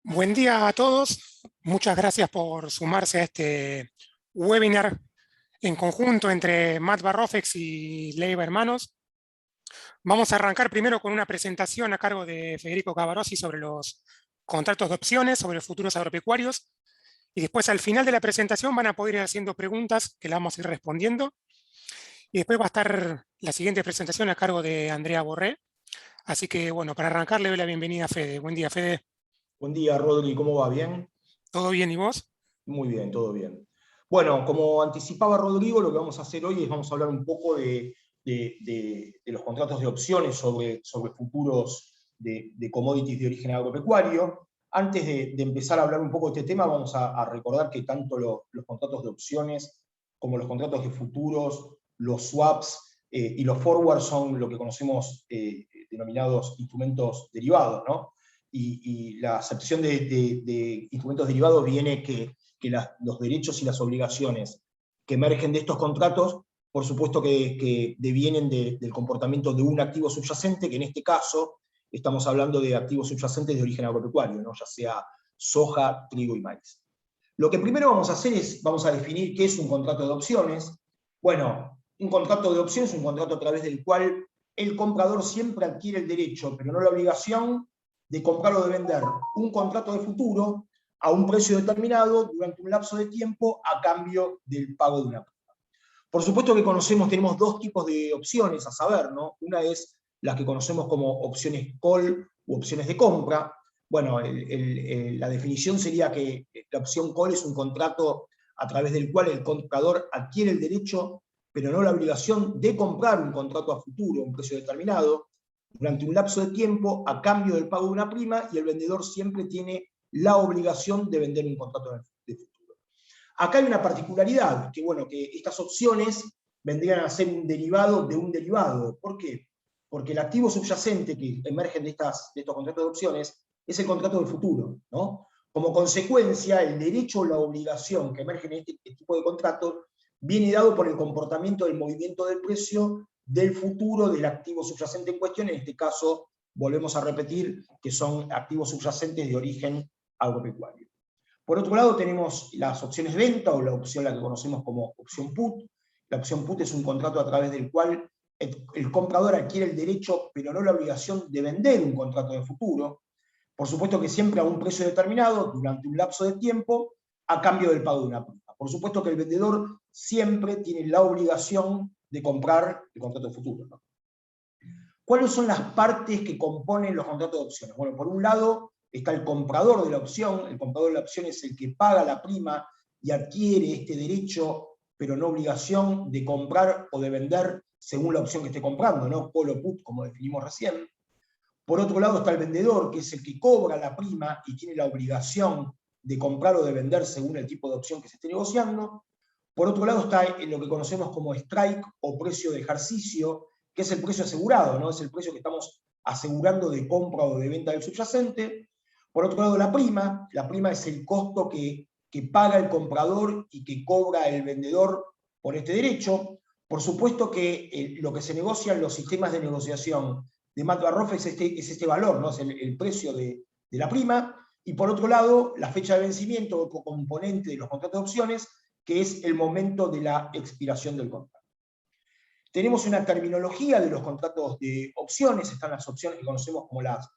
Buen día a todos. Muchas gracias por sumarse a este webinar en conjunto entre Matt Barrofex y Leiva Hermanos. Vamos a arrancar primero con una presentación a cargo de Federico Cavarossi sobre los contratos de opciones, sobre los futuros agropecuarios. Y después al final de la presentación van a poder ir haciendo preguntas que las vamos a ir respondiendo. Y después va a estar la siguiente presentación a cargo de Andrea Borré. Así que bueno, para arrancar le doy la bienvenida a Fede. Buen día, Fede. Buen día, Rodri, ¿cómo va? ¿Bien? ¿Todo bien y vos? Muy bien, todo bien. Bueno, como anticipaba Rodrigo, lo que vamos a hacer hoy es vamos a hablar un poco de los contratos de opciones sobre futuros de commodities de origen agropecuario. Antes de empezar a hablar un poco de este tema, vamos a recordar que tanto los contratos de opciones como los contratos de futuros, los swaps y los forwards son lo que conocemos denominados instrumentos derivados, ¿no? Y la acepción de instrumentos derivados viene que los derechos y las obligaciones que emergen de estos contratos, por supuesto que devienen del comportamiento de un activo subyacente, que en este caso estamos hablando de activos subyacentes de origen agropecuario, ¿no? Ya sea soja, trigo y maíz. Lo que primero vamos a hacer es, vamos a definir qué es un contrato de opciones. Bueno, un contrato de opciones es un contrato a través del cual el comprador siempre adquiere el derecho, pero no la obligación, de comprar o de vender un contrato de futuro a un precio determinado durante un lapso de tiempo a cambio del pago de una prima. Por supuesto que tenemos dos tipos de opciones a saber, ¿no? Una es las que conocemos como opciones call u opciones de compra. Bueno, la definición sería que la opción call es un contrato a través del cual el comprador adquiere el derecho, pero no la obligación de comprar un contrato a futuro a un precio determinado durante un lapso de tiempo a cambio del pago de una prima, y el vendedor siempre tiene la obligación de vender un contrato de futuro. Acá hay una particularidad, que bueno, que estas opciones vendrían a ser un derivado de un derivado. ¿Por qué? Porque el activo subyacente que emerge de estos contratos de opciones es el contrato de futuro, ¿no? Como consecuencia, el derecho o la obligación que emerge en este tipo de contratos viene dado por el comportamiento del movimiento del precio del futuro del activo subyacente en cuestión. En este caso, volvemos a repetir que son activos subyacentes de origen agropecuario. Por otro lado, tenemos las opciones de venta, o la opción la que conocemos como opción put. La opción put es un contrato a través del cual el comprador adquiere el derecho, pero no la obligación, de vender un contrato de futuro. Por supuesto que siempre a un precio determinado, durante un lapso de tiempo, a cambio del pago de una prima. Por supuesto que el vendedor siempre tiene la obligación de comprar el contrato de futuro, ¿no? ¿Cuáles son las partes que componen los contratos de opciones? Bueno, por un lado está el comprador de la opción. El comprador de la opción es el que paga la prima y adquiere este derecho, pero no obligación, de comprar o de vender según la opción que esté comprando, ¿no? Call o put, como definimos recién. Por otro lado está el vendedor, que es el que cobra la prima y tiene la obligación de comprar o de vender según el tipo de opción que se esté negociando. Por otro lado está en lo que conocemos como strike o precio de ejercicio, que es el precio asegurado, ¿no? Es el precio que estamos asegurando de compra o de venta del subyacente. Por otro lado, la prima es el costo que paga el comprador y que cobra el vendedor por este derecho. Por supuesto que lo que se negocia en los sistemas de negociación de Matt Barrofex es este valor, ¿no? Es el precio de la prima. Y por otro lado, la fecha de vencimiento, otro componente de los contratos de opciones, que es el momento de la expiración del contrato. Tenemos una terminología de los contratos de opciones. Están las opciones que conocemos como las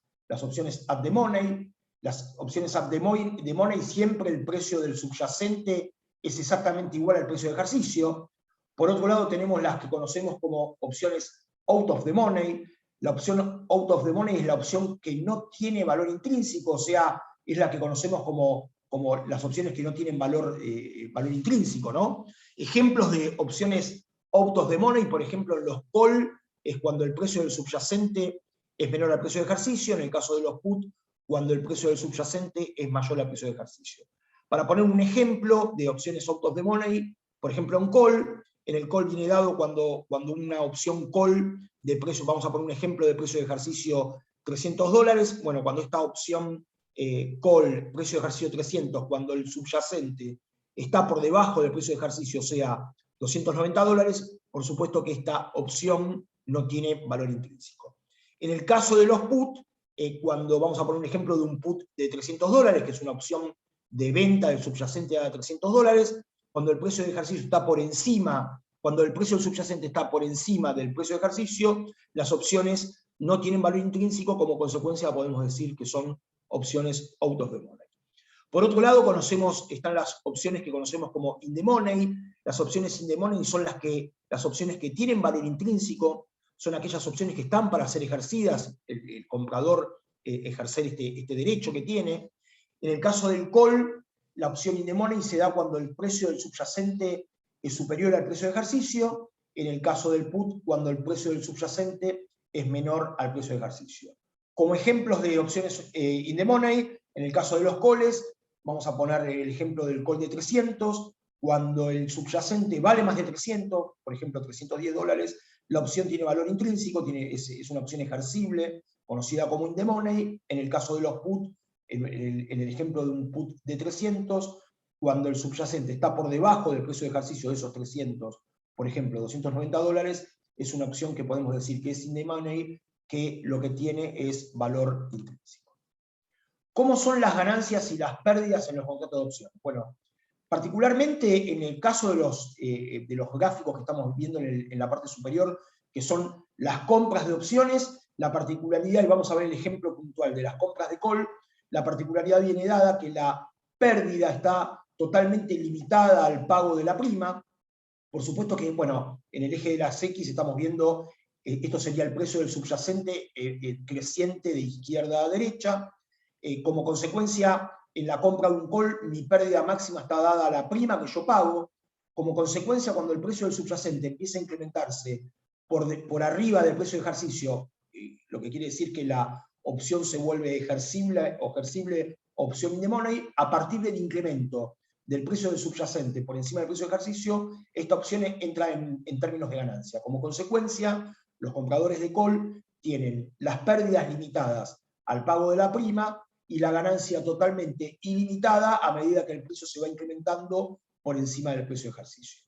opciones at the money. Las opciones at the money, siempre el precio del subyacente es exactamente igual al precio de ejercicio. Por otro lado, tenemos las que conocemos como opciones out of the money. La opción out of the money es la opción que no tiene valor intrínseco, o sea, es la que conocemos como las opciones que no tienen valor intrínseco, ¿no? Ejemplos de opciones out of the money, por ejemplo, los call es cuando el precio del subyacente es menor al precio de ejercicio. En el caso de los put, cuando el precio del subyacente es mayor al precio de ejercicio. Para poner un ejemplo de opciones out of the money, por ejemplo, un call. En el call viene dado cuando una opción call de precio, vamos a poner un ejemplo de precio de ejercicio $300. Bueno, cuando esta opción call, precio de ejercicio 300, cuando el subyacente está por debajo del precio de ejercicio, o sea, $290, por supuesto que esta opción no tiene valor intrínseco. En el caso de los put, cuando vamos a poner un ejemplo de un put de $300, que es una opción de venta del subyacente a $300, cuando el precio de ejercicio está por encima, cuando el precio del subyacente está por encima del precio de ejercicio, las opciones no tienen valor intrínseco, como consecuencia podemos decir que son opciones out of the money. Por otro lado, están las opciones que conocemos como in the money. Las opciones in the money son las opciones que tienen valor intrínseco, son aquellas opciones que están para ser ejercidas, el comprador ejercer este derecho que tiene. En el caso del call, la opción in the money se da cuando el precio del subyacente es superior al precio de ejercicio, en el caso del put, cuando el precio del subyacente es menor al precio de ejercicio. Como ejemplos de opciones in the money, en el caso de los calls, vamos a poner el ejemplo del call de 300, cuando el subyacente vale más de 300, por ejemplo $310, la opción tiene valor intrínseco, es una opción ejercible, conocida como in the money. En el caso de los put, en el ejemplo de un put de 300, cuando el subyacente está por debajo del precio de ejercicio de esos 300, por ejemplo $290, es una opción que podemos decir que es in the money, que lo que tiene es valor intrínseco. ¿Cómo son las ganancias y las pérdidas en los contratos de opción? Bueno, particularmente en el caso de los gráficos que estamos viendo en la parte superior, que son las compras de opciones, la particularidad, y vamos a ver el ejemplo puntual de las compras de call, la particularidad viene dada que la pérdida está totalmente limitada al pago de la prima. Por supuesto que, bueno, en el eje de las X estamos viendo, esto sería el precio del subyacente creciente de izquierda a derecha. Como consecuencia, en la compra de un call, mi pérdida máxima está dada a la prima que yo pago. Como consecuencia, cuando el precio del subyacente empieza a incrementarse por arriba del precio de ejercicio, lo que quiere decir que la opción se vuelve ejercible opción in the money, a partir del incremento del precio del subyacente por encima del precio de ejercicio, esta opción entra en términos de ganancia. Como consecuencia, los compradores de call tienen las pérdidas limitadas al pago de la prima y la ganancia totalmente ilimitada a medida que el precio se va incrementando por encima del precio de ejercicio.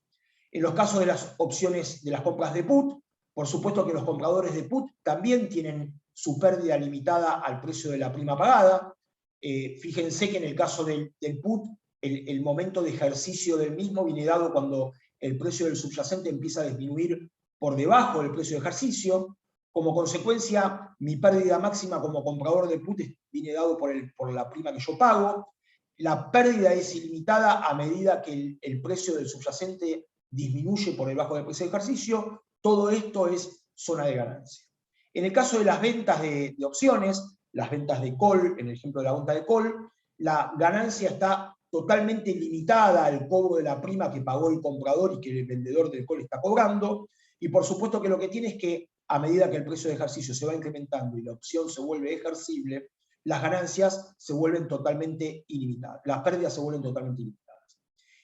En los casos de las opciones de las compras de put, por supuesto que los compradores de put también tienen su pérdida limitada al precio de la prima pagada. Fíjense que en el caso del put, el momento de ejercicio del mismo viene dado cuando el precio del subyacente empieza a disminuir por debajo del precio de ejercicio. Como consecuencia, mi pérdida máxima como comprador de put viene dado por la prima que yo pago. La pérdida es ilimitada a medida que el precio del subyacente disminuye por debajo del precio de ejercicio. Todo esto es zona de ganancia. En el caso de las ventas de opciones, las ventas de call, en el ejemplo de la venta de call, la ganancia está totalmente limitada al cobro de la prima que pagó el comprador y que el vendedor del call está cobrando. Y por supuesto que lo que tiene es que a medida que el precio de ejercicio se va incrementando y la opción se vuelve ejercible, las ganancias se vuelven totalmente ilimitadas, las pérdidas se vuelven totalmente ilimitadas.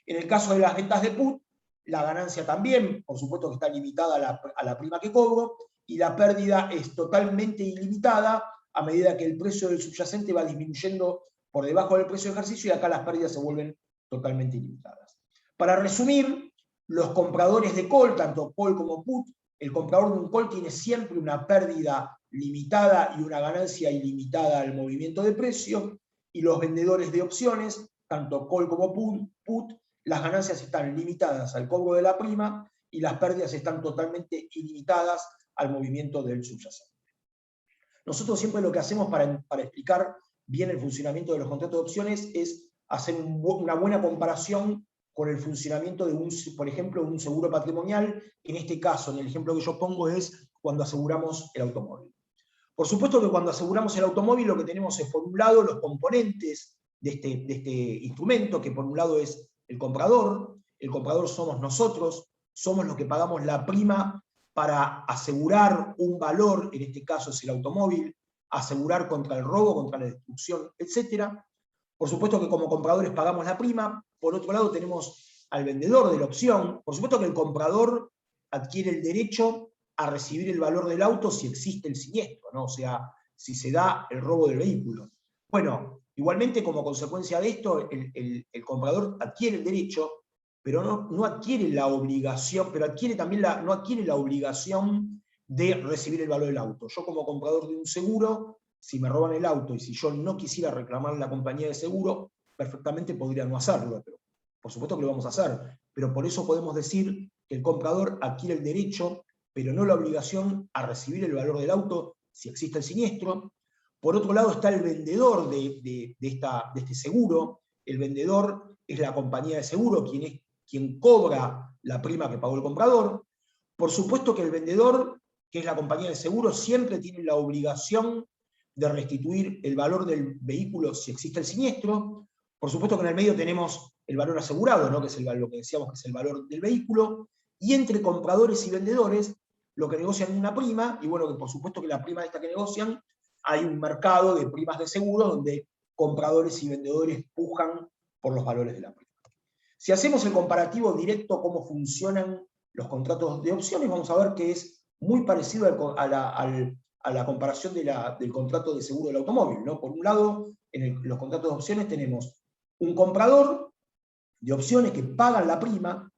En el caso de las ventas de put, la ganancia también, por supuesto que está limitada a la prima que cobro, y la pérdida es totalmente ilimitada a medida que el precio del subyacente va disminuyendo por debajo del precio de ejercicio, y acá las pérdidas se vuelven totalmente ilimitadas. Para resumir, los compradores de call, tanto call como put, el comprador de un call tiene siempre una pérdida limitada y una ganancia ilimitada al movimiento de precio, y los vendedores de opciones, tanto call como put, las ganancias están limitadas al cobro de la prima y las pérdidas están totalmente ilimitadas al movimiento del subyacente. Nosotros siempre lo que hacemos para explicar bien el funcionamiento de los contratos de opciones es hacer una buena comparación con el funcionamiento de por ejemplo, de un seguro patrimonial. En este caso, en el ejemplo que yo pongo, es cuando aseguramos el automóvil. Por supuesto que cuando aseguramos el automóvil lo que tenemos es, por un lado, los componentes de este instrumento, que por un lado es el comprador somos nosotros, somos los que pagamos la prima para asegurar un valor, en este caso es el automóvil, asegurar contra el robo, contra la destrucción, etc. Por supuesto que como compradores pagamos la prima. Por otro lado tenemos al vendedor de la opción. Por supuesto que el comprador adquiere el derecho a recibir el valor del auto si existe el siniestro, ¿no? O sea, si se da el robo del vehículo. Bueno, igualmente como consecuencia de esto, el comprador adquiere el derecho, pero no adquiere la obligación, pero no adquiere la obligación de recibir el valor del auto. Yo como comprador de un seguro, si me roban el auto y si yo no quisiera reclamar a la compañía de seguro, perfectamente podría no hacerlo, pero por supuesto que lo vamos a hacer, pero por eso podemos decir que el comprador adquiere el derecho, pero no la obligación, a recibir el valor del auto si existe el siniestro. Por otro lado está el vendedor de este seguro. El vendedor es la compañía de seguro, quien cobra la prima que pagó el comprador. Por supuesto que el vendedor, que es la compañía de seguro, siempre tiene la obligación de restituir el valor del vehículo si existe el siniestro. Por supuesto que en el medio tenemos el valor asegurado, ¿no? Que es lo que decíamos que es el valor del vehículo, y entre compradores y vendedores, lo que negocian una prima, y bueno, que por supuesto que la prima esta que negocian, hay un mercado de primas de seguro donde compradores y vendedores pujan por los valores de la prima. Si hacemos el comparativo directo cómo funcionan los contratos de opciones, vamos a ver que es muy parecido a la comparación del contrato de seguro del automóvil, ¿no? Por un lado, en los contratos de opciones tenemos un comprador de opciones que pagan la prima.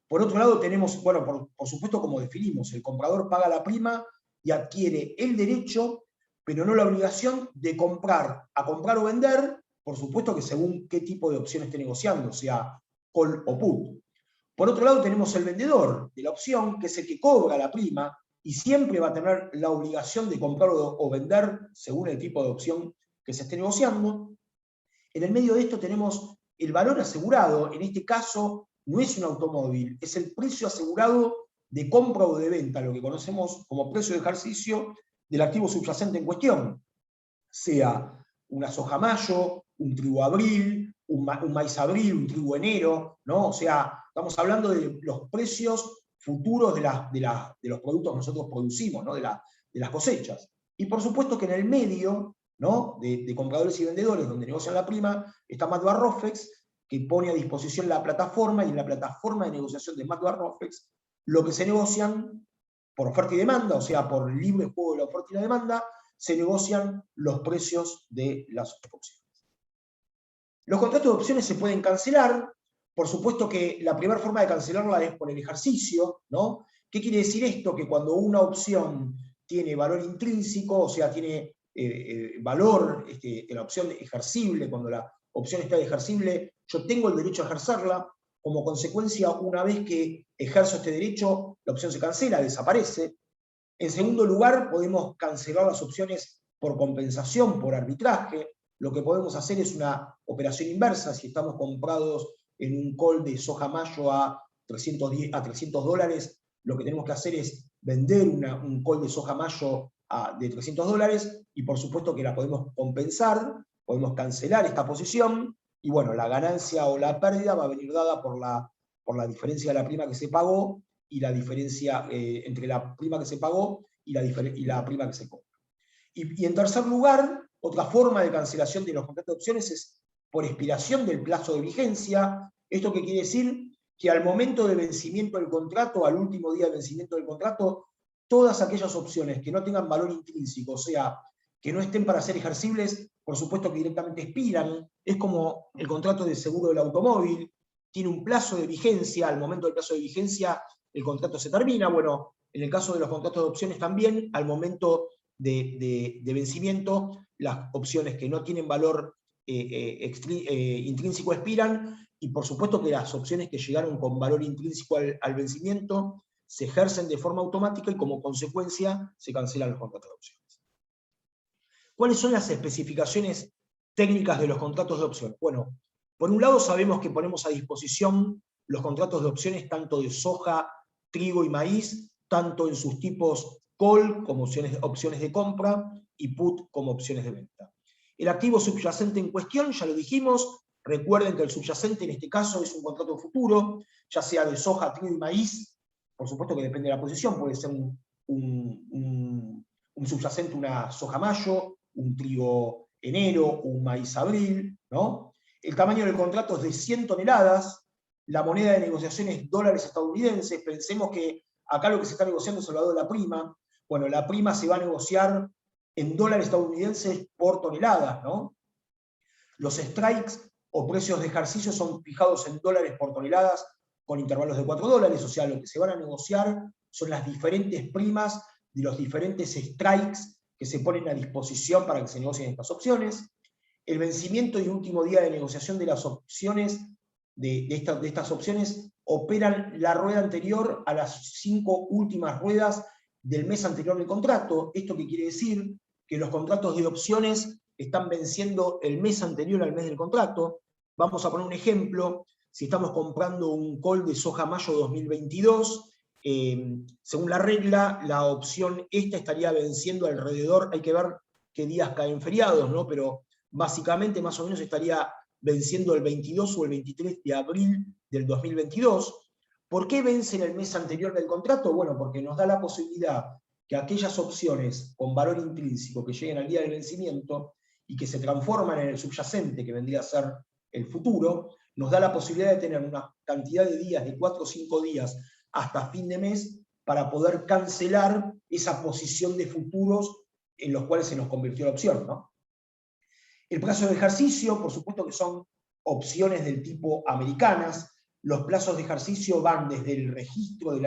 Por otro lado tenemos, bueno, por supuesto como definimos, el comprador paga la prima y adquiere el derecho, pero no la obligación de comprar o vender, por supuesto que según qué tipo de opción esté negociando, sea call o put. Por otro lado tenemos el vendedor de la opción, que es el que cobra la prima y siempre va a tener la obligación de comprar o vender según el tipo de opción que se esté negociando. En el medio de esto tenemos el valor asegurado. En este caso no es un automóvil, es el precio asegurado de compra o de venta, lo que conocemos como precio de ejercicio del activo subyacente en cuestión, sea una soja mayo, un trigo abril, un maíz abril, un trigo enero, ¿no? O sea, estamos hablando de los precios futuros de los productos que nosotros producimos, ¿no? de las cosechas. Y por supuesto que en el medio, ¿no? de compradores y vendedores, donde negocian la prima, está Matt Barrofex, que pone a disposición la plataforma, y en la plataforma de negociación de Matt Barrofex, lo que se negocian por oferta y demanda, o sea, por libre juego de la oferta y la demanda, se negocian los precios de las opciones. Los contratos de opciones se pueden cancelar. Por supuesto que la primera forma de cancelarla es por el ejercicio, ¿no? ¿Qué quiere decir esto? Que cuando una opción tiene valor intrínseco, o sea, tiene valor, la opción ejercible, cuando la opción está ejercible, yo tengo el derecho a ejercerla. Como consecuencia, una vez que ejerzo este derecho, la opción se cancela, desaparece. En segundo lugar, podemos cancelar las opciones por compensación, por arbitraje. Lo que podemos hacer es una operación inversa. Si estamos comprados en un call de soja mayo a $300, lo que tenemos que hacer es vender un call de soja mayo de $300, y por supuesto que la podemos compensar, podemos cancelar esta posición, y bueno, la ganancia o la pérdida va a venir dada por la diferencia de la prima que se pagó, y la diferencia entre la prima que se pagó y la prima que se cobra. Y en tercer lugar, otra forma de cancelación de los contratos de opciones es por expiración del plazo de vigencia. ¿Esto qué quiere decir? Que al momento de vencimiento del contrato, al último día de vencimiento del contrato, todas aquellas opciones que no tengan valor intrínseco, o sea, que no estén para ser ejercibles, por supuesto que directamente expiran. Es como el contrato de seguro del automóvil, tiene un plazo de vigencia, al momento del plazo de vigencia el contrato se termina. Bueno, en el caso de los contratos de opciones también, al momento de vencimiento, las opciones que no tienen valor intrínseco expiran, y por supuesto que las opciones que llegaron con valor intrínseco al vencimiento se ejercen de forma automática, y como consecuencia se cancelan los contratos de opciones. ¿Cuáles son las especificaciones técnicas de los contratos de opciones? Bueno, por un lado sabemos que ponemos a disposición los contratos de opciones tanto de soja, trigo y maíz, tanto en sus tipos call como opciones de compra, y put como opciones de venta. El activo subyacente en cuestión, ya lo dijimos, recuerden que el subyacente en este caso es un contrato futuro, ya sea de soja, trigo y maíz, por supuesto que depende de la posición, puede ser un subyacente, una soja mayo, un trigo enero, un maíz abril, ¿no? El tamaño del contrato es de 100 toneladas, la moneda de negociación es dólares estadounidenses. Pensemos que acá lo que se está negociando es el valor de la prima. Bueno, la prima se va a negociar en dólares estadounidenses por toneladas, ¿no? Los strikes o precios de ejercicio son fijados en dólares por toneladas con intervalos de $4, o sea, lo que se van a negociar son las diferentes primas de los diferentes strikes que se ponen a disposición para que se negocien estas opciones, el vencimiento y último día de negociación de las opciones, de estas opciones, operan la rueda anterior a las 5 últimas ruedas del mes anterior del contrato. ¿Esto qué quiere decir? Que los contratos de opciones están venciendo el mes anterior al mes del contrato. Vamos a poner un ejemplo. Si estamos comprando un call de soja mayo 2022, según la regla, la opción esta estaría venciendo alrededor, hay que ver qué días caen feriados, ¿no? Pero básicamente más o menos estaría venciendo el 22 o el 23 de abril del 2022. ¿Por qué vence en el mes anterior del contrato? Bueno, porque nos da la posibilidad que aquellas opciones con valor intrínseco que lleguen al día del vencimiento y que se transforman en el subyacente, que vendría a ser el futuro, nos da la posibilidad de tener una cantidad de días, de 4 o 5 días hasta fin de mes, para poder cancelar esa posición de futuros en los cuales se nos convirtió la opción, ¿no? El plazo de ejercicio, por supuesto que son opciones del tipo americanas. Los plazos de ejercicio van desde el registro de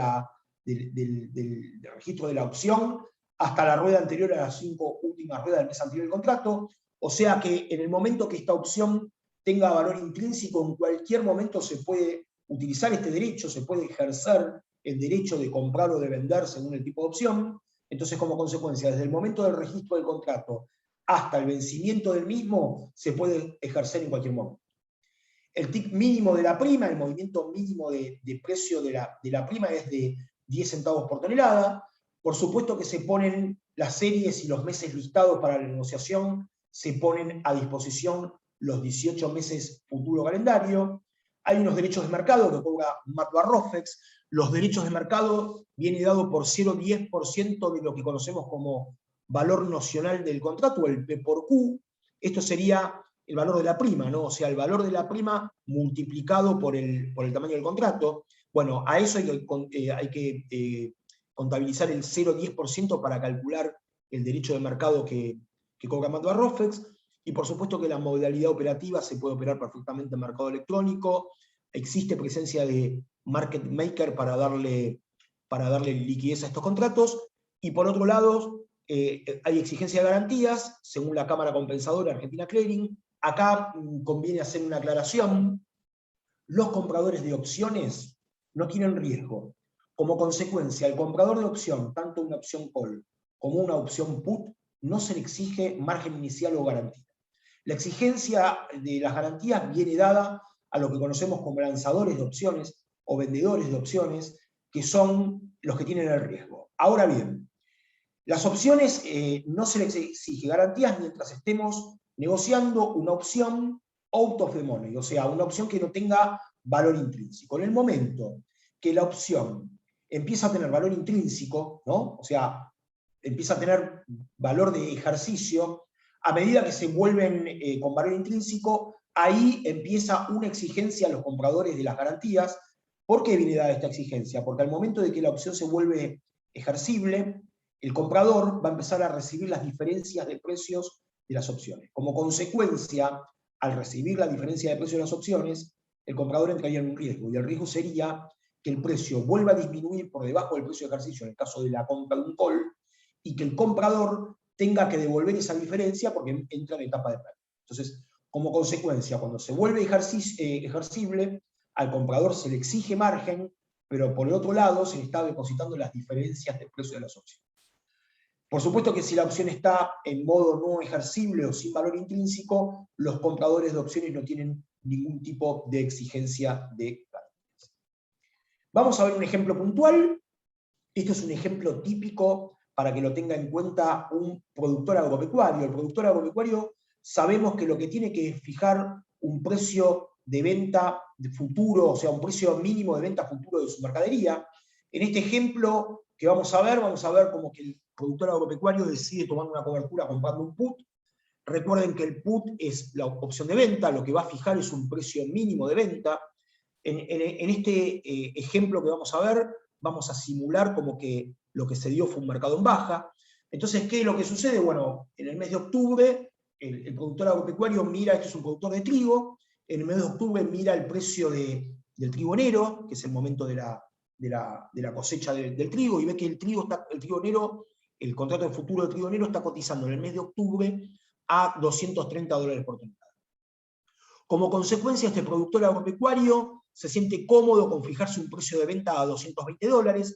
del registro de la opción hasta la rueda anterior a las 5 últimas ruedas del mes anterior del contrato. O sea que en el momento que esta opción tenga valor intrínseco, en cualquier momento se puede utilizar este derecho, se puede ejercer el derecho de comprar o de vender según el tipo de opción. Entonces, como consecuencia, desde el momento del registro del contrato hasta el vencimiento del mismo, se puede ejercer en cualquier momento. El tick mínimo de la prima, el movimiento mínimo de precio de la prima es de 10 centavos por tonelada. Por supuesto que se ponen las series y los meses listados para la negociación, se ponen a disposición los 18 meses futuro calendario. Hay unos derechos de mercado que cobra Matt Barrofex. Los derechos de mercado viene dado por 0,10% de lo que conocemos como valor nocional del contrato, el P por Q. Esto sería el valor de la prima, ¿no? O sea, el valor de la prima multiplicado por el tamaño del contrato. Bueno, a eso hay que contabilizar el 0,10% para calcular el derecho de mercado que cobra Matt Barrofex. Y por supuesto que la modalidad operativa se puede operar perfectamente en mercado electrónico. Existe presencia de market maker para darle liquidez a estos contratos. Y por otro lado, hay exigencia de garantías, según la Cámara Compensadora Argentina Clearing. Acá conviene hacer una aclaración. Los compradores de opciones no tienen riesgo. Como consecuencia, al comprador de opción, tanto una opción call como una opción put, no se le exige margen inicial o garantía. La exigencia de las garantías viene dada a lo que conocemos como lanzadores de opciones o vendedores de opciones, que son los que tienen el riesgo. Ahora bien, las opciones no se les exige garantías mientras estemos negociando una opción out of the money, o sea, una opción que no tenga valor intrínseco. En el momento que la opción empieza a tener valor intrínseco, ¿no? O sea, empieza a tener valor de ejercicio, a medida que se vuelven con valor intrínseco, ahí empieza una exigencia a los compradores de las garantías. ¿Por qué viene dada esta exigencia? Porque al momento de que la opción se vuelve ejercible, el comprador va a empezar a recibir las diferencias de precios de las opciones. Como consecuencia, al recibir la diferencia de precios de las opciones, el comprador entraría en un riesgo, y el riesgo sería que el precio vuelva a disminuir por debajo del precio de ejercicio en el caso de la compra de un call, y que el comprador tenga que devolver esa diferencia porque entra en etapa de pérdida. Entonces, como consecuencia, cuando se vuelve ejercible, al comprador se le exige margen, pero por el otro lado se le está depositando las diferencias de precio de las opciones. Por supuesto que si la opción está en modo no ejercible o sin valor intrínseco, los compradores de opciones no tienen ningún tipo de exigencia de garantías. Vamos a ver un ejemplo puntual. Esto es un ejemplo típico para que lo tenga en cuenta un productor agropecuario. El productor agropecuario sabemos que lo que tiene que fijar un precio de venta de futuro, o sea, un precio mínimo de venta futuro de su mercadería. En este ejemplo que vamos a ver como que el productor agropecuario decide tomar una cobertura comprando un put. Recuerden que el put es la opción de venta, lo que va a fijar es un precio mínimo de venta. En este ejemplo que vamos a ver, vamos a simular como que lo que se dio fue un mercado en baja. Entonces, ¿qué es lo que sucede? Bueno, en el mes de octubre, el productor agropecuario mira, esto es un productor de trigo, en el mes de octubre mira el precio del trigo enero, que es el momento de la cosecha del trigo, y ve que el trigo enero el contrato de futuro de trigo negro está cotizando en el mes de octubre a $230 por tonelada. Como consecuencia, este productor agropecuario se siente cómodo con fijarse un precio de venta a $220.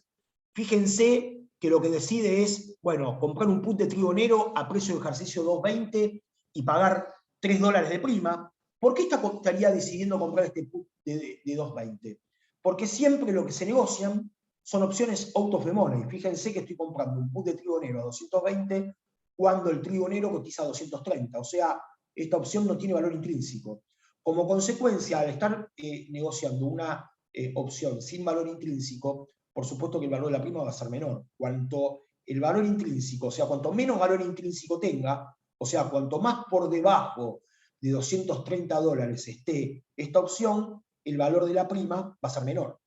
Fíjense que lo que decide es, bueno, comprar un put de trigo negro a precio de ejercicio 220 y pagar $3 de prima. ¿Por qué estaría decidiendo comprar este put de 220? Porque siempre lo que se negocian son opciones out of the money. Fíjense que estoy comprando un put de trigo negro a 220 cuando el trigo negro cotiza a 230. O sea, esta opción no tiene valor intrínseco. Como consecuencia, al estar negociando una opción sin valor intrínseco, por supuesto que el valor de la prima va a ser menor. Cuanto el valor intrínseco, o sea, cuanto menos valor intrínseco tenga, o sea, cuanto más por debajo de $230 esté esta opción, el valor de la prima va a ser menor.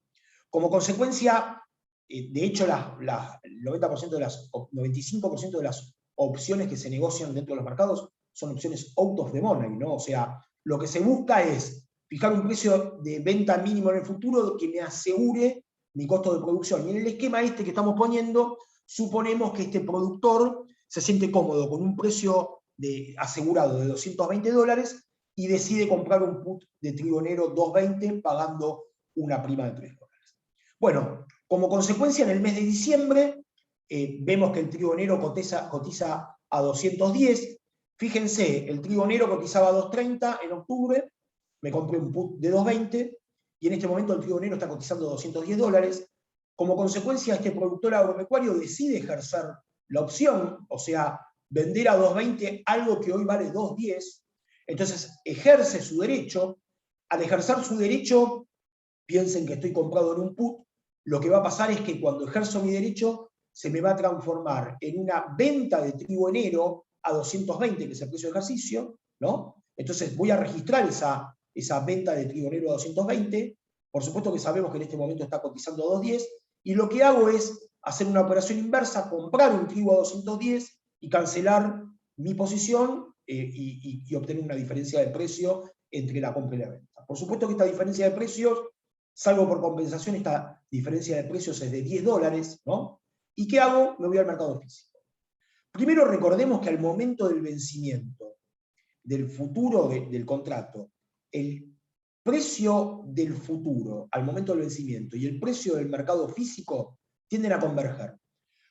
Como consecuencia, de hecho, el 90% de las, 95% de las opciones que se negocian dentro de los mercados son opciones out of the money, ¿no? O sea, lo que se busca es fijar un precio de venta mínimo en el futuro que me asegure mi costo de producción. Y en el esquema este que estamos poniendo, suponemos que este productor se siente cómodo con un precio asegurado de $220 y decide comprar un put de trigo negro 220 pagando una prima de $3. Bueno, como consecuencia, en el mes de diciembre vemos que el trigo negro cotiza a 210. Fíjense, el trigo negro cotizaba a 230 en octubre, me compré un put de 220, y en este momento el trigo negro está cotizando $210. Como consecuencia, este productor agropecuario decide ejercer la opción, o sea, vender a 220 algo que hoy vale 210, entonces ejerce su derecho. Al ejercer su derecho, piensen que estoy comprado en un put, lo que va a pasar es que cuando ejerzo mi derecho, se me va a transformar en una venta de trigo enero a 220, que es el precio de ejercicio, ¿no? Entonces voy a registrar esa venta de trigo enero a 220, por supuesto que sabemos que en este momento está cotizando a 210, y lo que hago es hacer una operación inversa, comprar un trigo a 210 y cancelar mi posición y obtener una diferencia de precio entre la compra y la venta. Por supuesto que esta diferencia de precios, salvo por compensación, esta diferencia de precios es de $10, ¿no? ¿Y qué hago? Me voy al mercado físico. Primero recordemos que al momento del vencimiento del futuro del contrato, el precio del futuro al momento del vencimiento y el precio del mercado físico tienden a converger.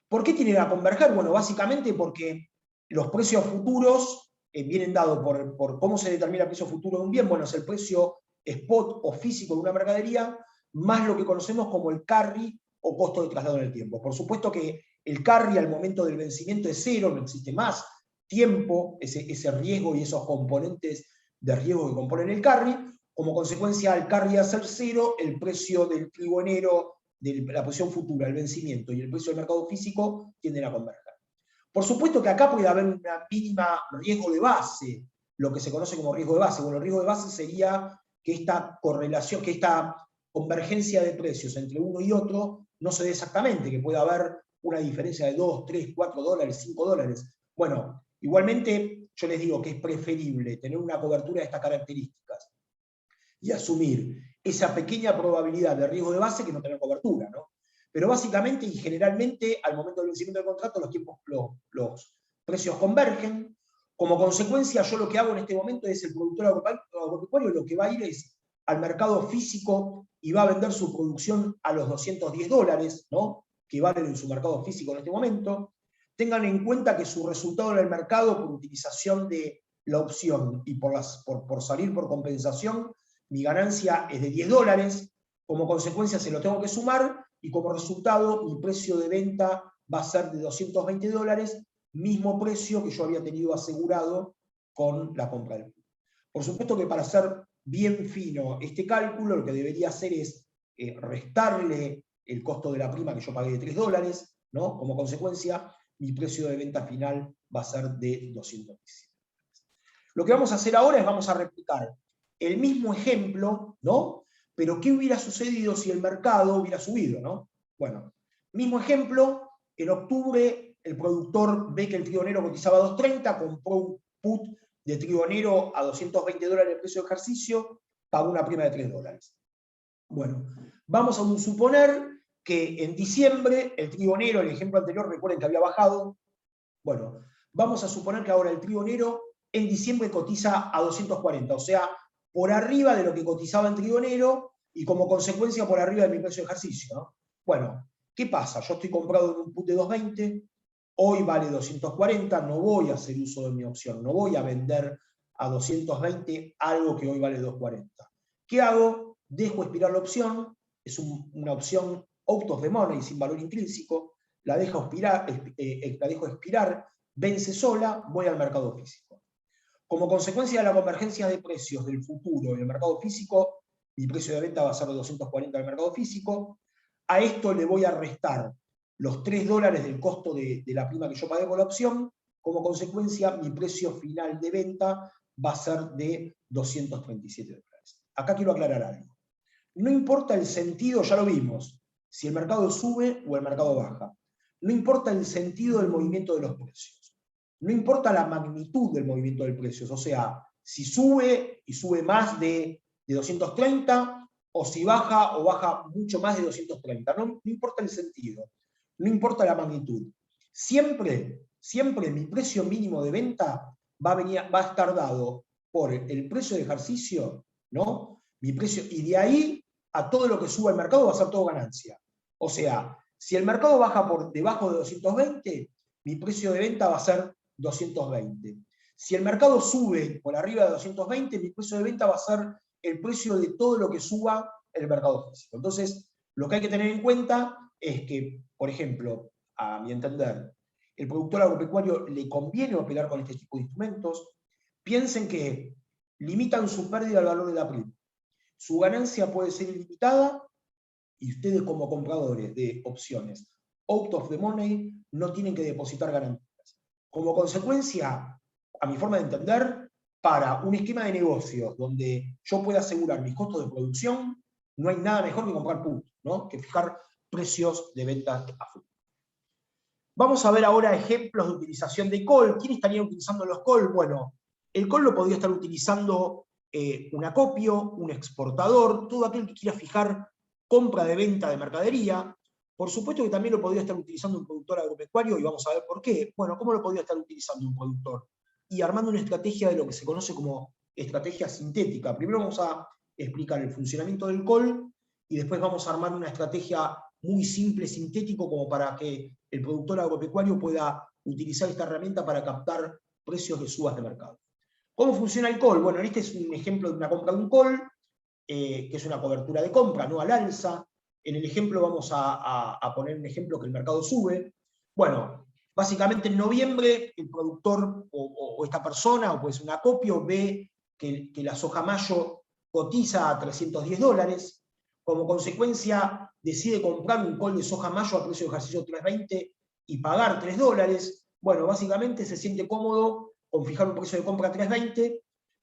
¿Por qué tienden a converger? Bueno, básicamente porque los precios futuros vienen dados por cómo se determina el precio futuro de un bien. Bueno, es el precio spot o físico de una mercadería, más lo que conocemos como el carry o costo de traslado en el tiempo. Por supuesto que el carry al momento del vencimiento es cero, no existe más tiempo, ese riesgo y esos componentes de riesgo que componen el carry. Como consecuencia, al carry a ser cero, el precio del trigo enero, de la posición futura, el vencimiento y el precio del mercado físico tienden a converger. Por supuesto que acá puede haber una mínima riesgo de base, lo que se conoce como riesgo de base. Bueno, el riesgo de base sería que esta correlación, que esta convergencia de precios entre uno y otro no se dé exactamente, que pueda haber una diferencia de 2, 3, 4 dólares, 5 dólares. Bueno, igualmente yo les digo que es preferible tener una cobertura de estas características y asumir esa pequeña probabilidad de riesgo de base que no tener cobertura, ¿no? Pero básicamente y generalmente al momento del vencimiento del contrato los precios convergen. Como consecuencia, yo lo que hago en este momento es el productor agropecuario lo que va a ir es al mercado físico y va a vender su producción a los $210, ¿no? Que valen en su mercado físico en este momento. Tengan en cuenta que su resultado en el mercado por utilización de la opción y por salir por compensación, mi ganancia es de $10, como consecuencia se lo tengo que sumar y como resultado mi precio de venta va a ser de $220, mismo precio que yo había tenido asegurado con la compra del put. Por supuesto que para hacer bien fino este cálculo, lo que debería hacer es restarle el costo de la prima que yo pagué de $3, ¿no? Como consecuencia, mi precio de venta final va a ser de $217. Lo que vamos a hacer ahora es vamos a replicar el mismo ejemplo, ¿no? Pero ¿qué hubiera sucedido si el mercado hubiera subido, ¿no? Bueno, mismo ejemplo, en octubre el productor ve que el trigo negro cotizaba a 230, compró un put de trigo negro a $220 el precio de ejercicio, pagó una prima de $3. Bueno, vamos a suponer que en diciembre el trigo negro, el ejemplo anterior, recuerden que había bajado. Bueno, vamos a suponer que ahora el trigo negro en diciembre cotiza a 240, o sea, por arriba de lo que cotizaba en trigo negro y como consecuencia por arriba de mi precio de ejercicio, ¿no? Bueno, ¿qué pasa? Yo estoy comprado en un put de 220, hoy vale 240, no voy a hacer uso de mi opción, no voy a vender a 220 algo que hoy vale 240. ¿Qué hago? Dejo expirar la opción, es una opción out of the money, sin valor intrínseco, la dejo expirar, vence sola, voy al mercado físico. Como consecuencia de la convergencia de precios del futuro en el mercado físico, mi precio de venta va a ser de 240 del mercado físico, a esto le voy a restar los $3 del costo de la prima que yo pagué por la opción, como consecuencia mi precio final de venta va a ser de $237. Acá quiero aclarar algo. No importa el sentido, ya lo vimos, si el mercado sube o el mercado baja. No importa el sentido del movimiento de los precios. No importa la magnitud del movimiento de precios, o sea, si sube y sube más de 230, o si baja o baja mucho más de 230. No importa el sentido, no importa la magnitud. Siempre mi precio mínimo de venta va a estar dado por el precio de ejercicio, ¿no? Mi precio, y de ahí a todo lo que suba el mercado va a ser todo ganancia. O sea, si el mercado baja por debajo de 220, mi precio de venta va a ser 220. Si el mercado sube por arriba de 220, mi precio de venta va a ser el precio de todo lo que suba en el mercado físico. Entonces, lo que hay que tener en cuenta es que, por ejemplo, a mi entender, el productor agropecuario le conviene operar con este tipo de instrumentos. Piensen que limitan su pérdida al valor de la prima. Su ganancia puede ser ilimitada y ustedes como compradores de opciones out of the money no tienen que depositar garantías. Como consecuencia, a mi forma de entender, para un esquema de negocios donde yo pueda asegurar mis costos de producción, no hay nada mejor que comprar put, ¿no? Que fijar precios de venta a futuro. Vamos a ver ahora ejemplos de utilización de call. ¿Quién estaría utilizando los call? Bueno, el call lo podría estar utilizando un acopio, un exportador, todo aquel que quiera fijar compra de venta de mercadería. Por supuesto que también lo podría estar utilizando un productor agropecuario y vamos a ver por qué. Bueno, ¿cómo lo podría estar utilizando un productor? Y armando una estrategia de lo que se conoce como estrategia sintética. Primero vamos a explicar el funcionamiento del call y después vamos a armar una estrategia muy simple, sintético, como para que el productor agropecuario pueda utilizar esta herramienta para captar precios de subas de mercado. ¿Cómo funciona el call? Bueno, este es un ejemplo de una compra de un call, que es una cobertura de compra, no al alza. En el ejemplo vamos a poner un ejemplo que el mercado sube. Bueno, básicamente en noviembre el productor o esta persona, o puede ser un acopio, ve que la soja mayo cotiza a $310. Como consecuencia decide comprar un call de soja mayo a precio de ejercicio 320 y pagar $3. Bueno, básicamente se siente cómodo con fijar un precio de compra a 320.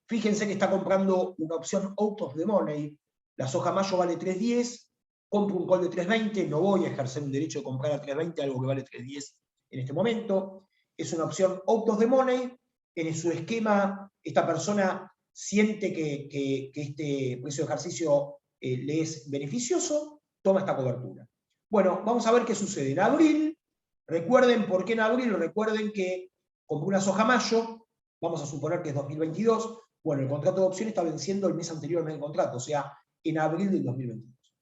Fíjense que está comprando una opción out of the money. La soja mayo vale 310, compro un call de 320, no voy a ejercer un derecho de comprar a 320 algo que vale 310 en este momento. Es una opción out of the money. En su esquema, esta persona siente que este precio de ejercicio le es beneficioso, toma esta cobertura. Bueno, vamos a ver qué sucede. En abril, recuerden por qué en abril, recuerden que compré una soja mayo, vamos a suponer que es 2022, bueno, el contrato de opción está venciendo el mes anterior al mes de contrato, o sea, en abril del 2022.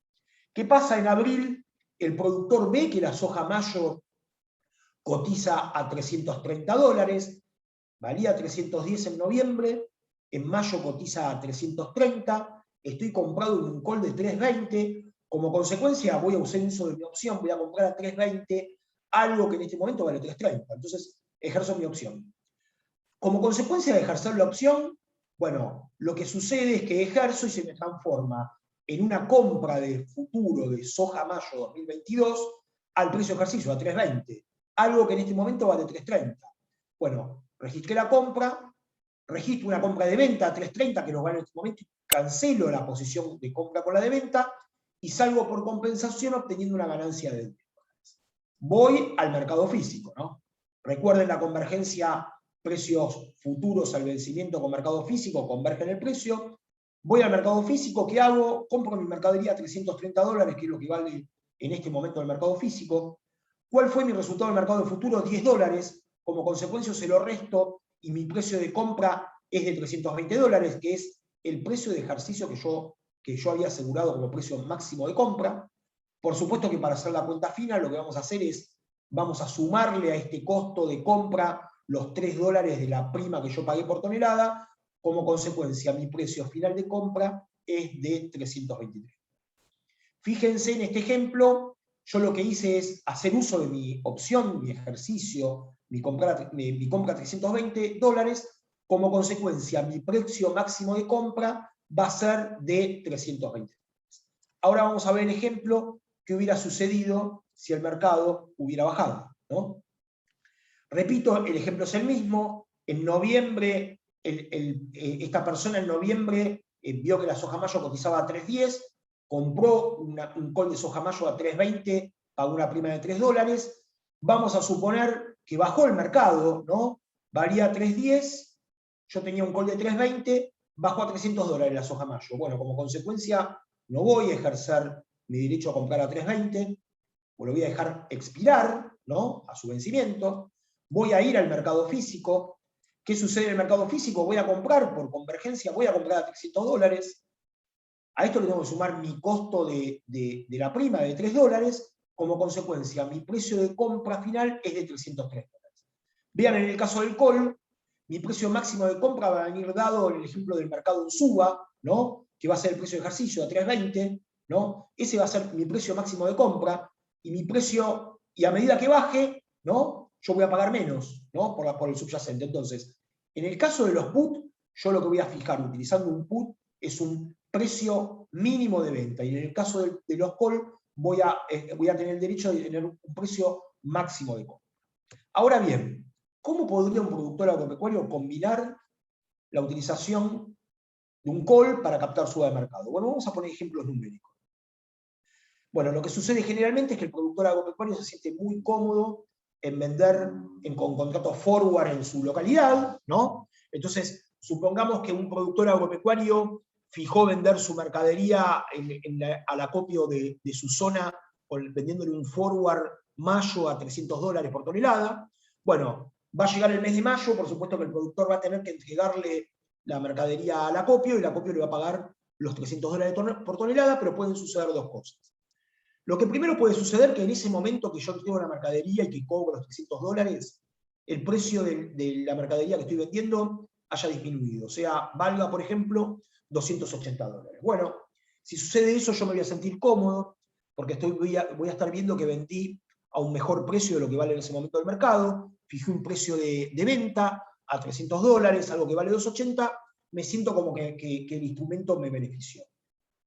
¿Qué pasa en abril? El productor ve que la soja mayo cotiza a $330, valía 310 en noviembre, en mayo cotiza a 330, estoy comprado en un call de 320, como consecuencia voy a usar uso de mi opción, voy a comprar a 320 algo que en este momento vale 330, entonces ejerzo mi opción. Como consecuencia de ejercer la opción, bueno, lo que sucede es que ejerzo y se me transforma en una compra de futuro de soja mayo 2022 al precio de ejercicio, a 320, algo que en este momento vale 330. Bueno, registré la compra, registro una compra de venta a 330 que nos vale en este momento y cancelo la posición de compra con la de venta y salgo por compensación obteniendo una ganancia de $10. Voy al mercado físico, ¿no? Recuerden la convergencia precios futuros al vencimiento con mercado físico, convergen el precio. Voy al mercado físico, ¿qué hago? Compro mi mercadería a $330, que es lo que vale en este momento del mercado físico. ¿Cuál fue mi resultado del mercado de futuros? $10. Como consecuencia se lo resto y mi precio de compra es de $320, que es el precio de ejercicio que yo había asegurado como precio máximo de compra. Por supuesto que para hacer la cuenta final lo que vamos a hacer es, vamos a sumarle a este costo de compra los $3 de la prima que yo pagué por tonelada. Como consecuencia, mi precio final de compra es de 323. Fíjense en este ejemplo, yo lo que hice es hacer uso de mi opción, mi ejercicio, mi compra $320. Como consecuencia, mi precio máximo de compra va a ser de 320. Ahora vamos a ver el ejemplo que hubiera sucedido si el mercado hubiera bajado, ¿no? Repito, el ejemplo es el mismo. En noviembre, esta persona en noviembre vio que la soja mayo cotizaba a 3.10, compró un call de soja mayo a 3.20, pagó una prima de $3. Vamos a suponer que bajó el mercado, ¿no? Valía a 3.10, yo tenía un call de 3.20, bajó a $300 la soja mayo. Bueno, como consecuencia, no voy a ejercer mi derecho a comprar a 3.20, o lo voy a dejar expirar, ¿no? A su vencimiento. Voy a ir al mercado físico. ¿Qué sucede en el mercado físico? Voy a comprar por convergencia, voy a comprar a $300. A esto le tengo que sumar mi costo de la prima de $3. Como consecuencia, mi precio de compra final es de $303. Vean, en el caso del call, mi precio máximo de compra va a venir dado en el ejemplo del mercado en suba, ¿no? Que va a ser el precio de ejercicio a 3.20, ¿no? Ese va a ser mi precio máximo de compra, y mi precio, y a medida que baje, ¿no? Yo voy a pagar menos, ¿no? Por el subyacente. Entonces, en el caso de los put, yo lo que voy a fijar utilizando un put es un precio mínimo de venta, y en el caso de los call voy a tener el derecho de tener un precio máximo de compra. Ahora bien, ¿cómo podría un productor agropecuario combinar la utilización de un call para captar suba de mercado? Bueno, vamos a poner ejemplos numéricos. Bueno, lo que sucede generalmente es que el productor agropecuario se siente muy cómodo en vender con contratos forward en su localidad, ¿no? Entonces, supongamos que un productor agropecuario fijó vender su mercadería al acopio de su zona, vendiéndole un forward mayo a $300 por tonelada. Bueno, va a llegar el mes de mayo, por supuesto que el productor va a tener que entregarle la mercadería al acopio, y el acopio le va a pagar los $300 por tonelada, pero pueden suceder dos cosas. Lo que primero puede suceder es que en ese momento que yo entrego la mercadería y que cobro los $300, el precio de la mercadería que estoy vendiendo haya disminuido. O sea, valga, por ejemplo, $280. Bueno, si sucede eso, yo me voy a sentir cómodo, porque voy a estar viendo que vendí a un mejor precio de lo que vale en ese momento del mercado, fijé un precio de venta a $300, algo que vale $280, me siento como que el instrumento me benefició.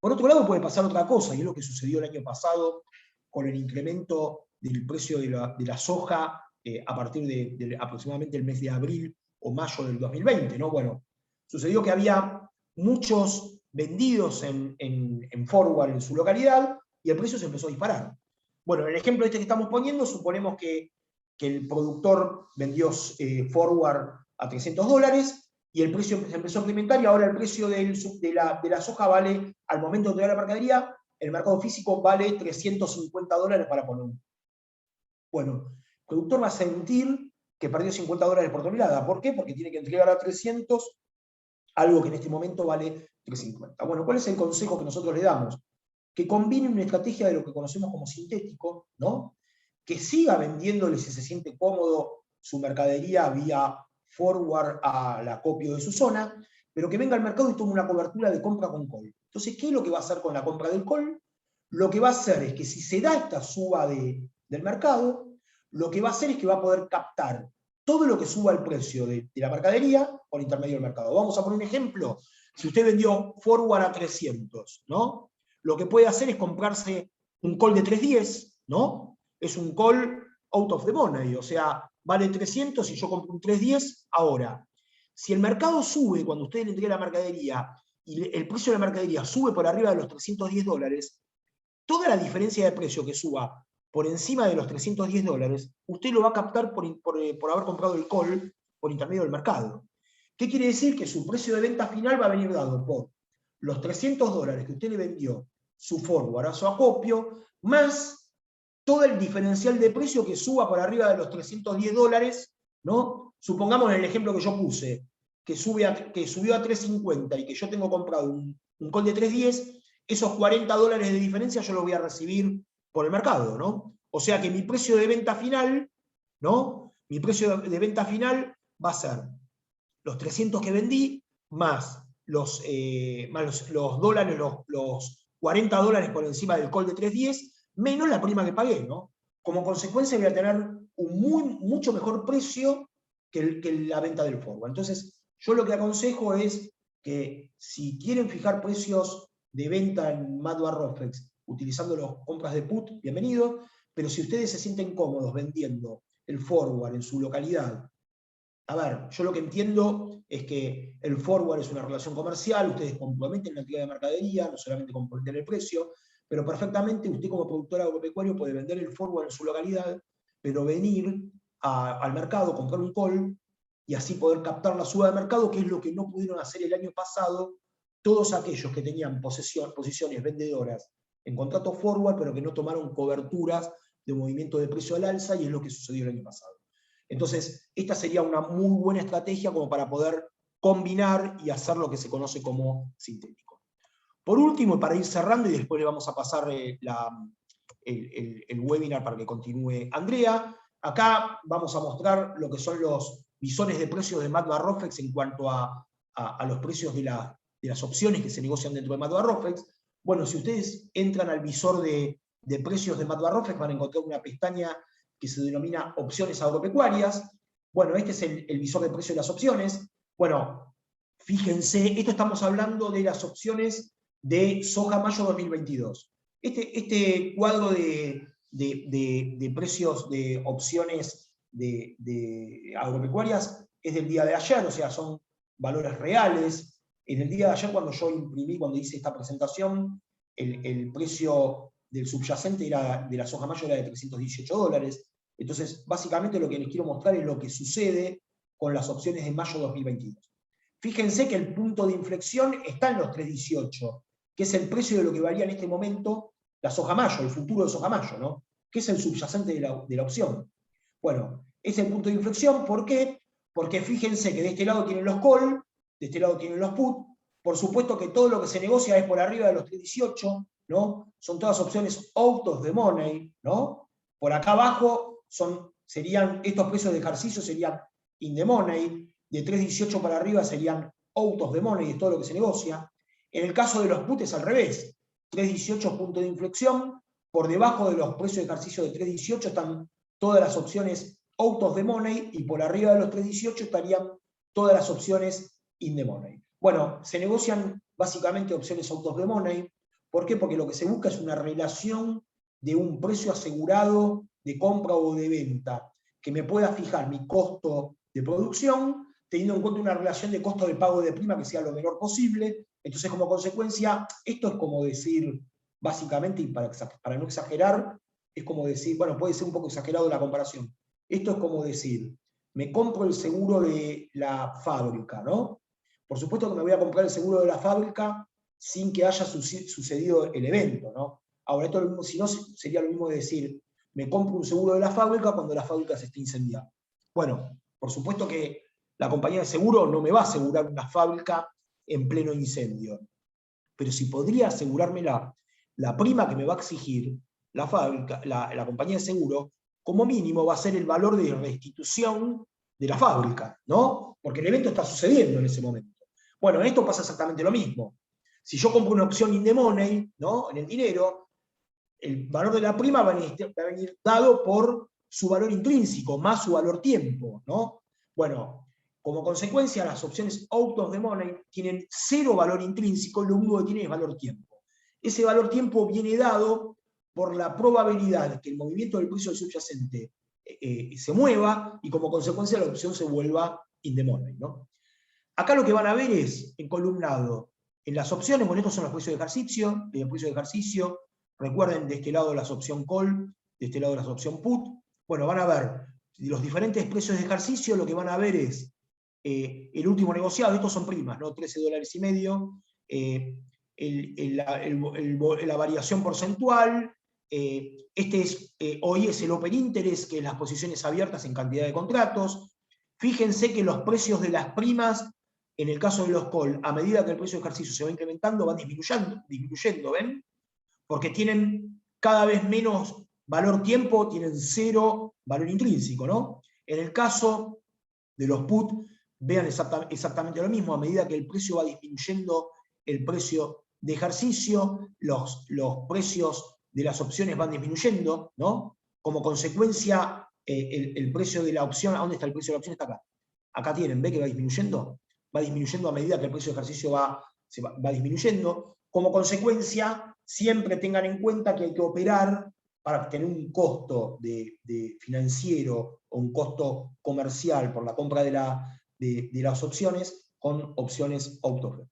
Por otro lado, puede pasar otra cosa, y es lo que sucedió el año pasado con el incremento del precio de la soja a partir de aproximadamente el mes de abril o mayo del 2020, ¿no? Bueno, sucedió que había muchos vendidos en forward en su localidad y el precio se empezó a disparar. Bueno, en el ejemplo este que estamos poniendo, suponemos que el productor vendió forward a $300, y el precio se empezó a implementar, y ahora el precio de la soja vale, al momento de entregar la mercadería, el mercado físico vale $350 para poner un. Bueno, el productor va a sentir que perdió $50 por tonelada. ¿Por qué? Porque tiene que entregar a 300 algo que en este momento vale 350. Bueno, ¿cuál es el consejo que nosotros le damos? Que combine una estrategia de lo que conocemos como sintético, ¿no? Que siga vendiéndole, si se siente cómodo, su mercadería vía forward al acopio de su zona, pero que venga al mercado y tome una cobertura de compra con call. Entonces, ¿qué es lo que va a hacer con la compra del call? Lo que va a hacer es que si se da esta suba del mercado, lo que va a hacer es que va a poder captar todo lo que suba el precio de la mercadería por intermedio del mercado. Vamos a poner un ejemplo. Si usted vendió forward a 300, ¿no? Lo que puede hacer es comprarse un call de 310, ¿no? Es un call out of the money, o sea, vale 300 y yo compro un 310 ahora. Si el mercado sube cuando usted le entregue la mercadería y el precio de la mercadería sube por arriba de los $310, toda la diferencia de precio que suba por encima de los $310, usted lo va a captar por haber comprado el call por intermedio del mercado. ¿Qué quiere decir? Que su precio de venta final va a venir dado por los $300 que usted le vendió su forward a su acopio, más todo el diferencial de precio que suba por arriba de los $310, ¿no? Supongamos en el ejemplo que yo puse, que subió a 3.50 y que yo tengo comprado un call de 3.10, esos $40 de diferencia yo los voy a recibir por el mercado, ¿no? O sea que mi precio de venta final, ¿no? Mi precio de venta final va a ser los 300 que vendí, más los dólares, los $40 por encima del call de 3.10, menos la prima que pagué, ¿no? Como consecuencia voy a tener un mucho mejor precio que la venta del forward. Entonces, yo lo que aconsejo es que si quieren fijar precios de venta en Mat/Rofex utilizando las compras de put, bienvenido, pero si ustedes se sienten cómodos vendiendo el forward en su localidad, a ver, yo lo que entiendo es que el forward es una relación comercial, ustedes comprometen la actividad de mercadería, no solamente comprometen el precio, pero perfectamente usted como productor agropecuario puede vender el forward en su localidad, pero venir al mercado, comprar un call y así poder captar la suba de mercado, que es lo que no pudieron hacer el año pasado todos aquellos que tenían posiciones vendedoras en contrato forward, pero que no tomaron coberturas de movimiento de precio al alza, y es lo que sucedió el año pasado. Entonces, esta sería una muy buena estrategia como para poder combinar y hacer lo que se conoce como sintético. Por último, para ir cerrando, y después le vamos a pasar el webinar para que continúe Andrea, acá vamos a mostrar lo que son los visores de precios de Mat/Rofex en cuanto a los precios de las opciones que se negocian dentro de Mat/Rofex. Bueno, si ustedes entran al visor de precios de Mat/Rofex, van a encontrar una pestaña que se denomina opciones agropecuarias. Bueno, este es el visor de precios de las opciones. Bueno, fíjense, esto estamos hablando de las opciones de soja mayo 2022. Este cuadro de precios de opciones de agropecuarias es del día de ayer, o sea, son valores reales. En el día de ayer, cuando yo imprimí, cuando hice esta presentación, el precio del subyacente de la soja mayo era de $318. Entonces, básicamente lo que les quiero mostrar es lo que sucede con las opciones de mayo 2022. Fíjense que el punto de inflexión está en los 3.18, que es el precio de lo que valía en este momento la soja mayo, el futuro de soja mayo, ¿no? Que es el subyacente de la opción. Bueno, es el punto de inflexión, ¿por qué? Porque fíjense que de este lado tienen los call, de este lado tienen los put, por supuesto que todo lo que se negocia es por arriba de los 3.18, ¿no? Son todas opciones out of the money, ¿no? Por acá abajo serían estos precios de ejercicio serían in the money, de 3.18 para arriba serían out of the money, es todo lo que se negocia. En el caso de los put es al revés, 3.18 punto de inflexión, por debajo de los precios de ejercicio de 3.18 están todas las opciones out of the money, y por arriba de los 3.18 estarían todas las opciones in the money. Bueno, se negocian básicamente opciones out of the money. ¿Por qué? Porque lo que se busca es una relación de un precio asegurado de compra o de venta, que me pueda fijar mi costo de producción, teniendo en cuenta una relación de costo de pago de prima que sea lo menor posible. Entonces, como consecuencia, esto es como decir, básicamente, y para no exagerar, es como decir, bueno, puede ser un poco exagerado la comparación. Esto es como decir, me compro el seguro de la fábrica, ¿no? Por supuesto que me voy a comprar el seguro de la fábrica sin que haya sucedido el evento, ¿no? Ahora, esto mismo, si no, sería lo mismo de decir, me compro un seguro de la fábrica cuando la fábrica se esté incendiando. Bueno, por supuesto que la compañía de seguro no me va a asegurar una fábrica en pleno incendio, pero si podría asegurarme la prima que me va a exigir la fábrica, la compañía de seguro, como mínimo va a ser el valor de restitución de la fábrica, ¿no? Porque el evento está sucediendo en ese momento. Bueno, en esto pasa exactamente lo mismo. Si yo compro una opción in the money, ¿no? En el dinero, el valor de la prima va a venir dado por su valor intrínseco, más su valor tiempo, ¿no? Bueno, como consecuencia, las opciones out of the money tienen cero valor intrínseco, lo único que tienen es valor tiempo. Ese valor tiempo viene dado por la probabilidad de que el movimiento del precio del subyacente se mueva, y como consecuencia la opción se vuelva in the money, ¿no? Acá lo que van a ver es, en columnado, en las opciones, bueno, estos son los precios de ejercicio, recuerden, de este lado las opción call, de este lado las opción put. Bueno, van a ver los diferentes precios de ejercicio, lo que van a ver es el último negociado, estos son primas, ¿no? $13,5, la variación porcentual, hoy es el Open Interest, que es las posiciones abiertas en cantidad de contratos. Fíjense que los precios de las primas, en el caso de los call, a medida que el precio de ejercicio se va incrementando, van disminuyendo, ¿ven? Porque tienen cada vez menos valor tiempo, tienen cero valor intrínseco, ¿no? En el caso de los put, vean exactamente lo mismo, a medida que el precio va disminuyendo el precio de ejercicio, los precios de las opciones van disminuyendo, ¿no? Como consecuencia, el precio de la opción, ¿a dónde está el precio de la opción? Está acá. Acá tienen, ¿ve que va disminuyendo? Va disminuyendo a medida que el precio de ejercicio va disminuyendo. Como consecuencia, siempre tengan en cuenta que hay que operar para tener un costo de financiero o un costo comercial por la compra de las opciones con opciones auto.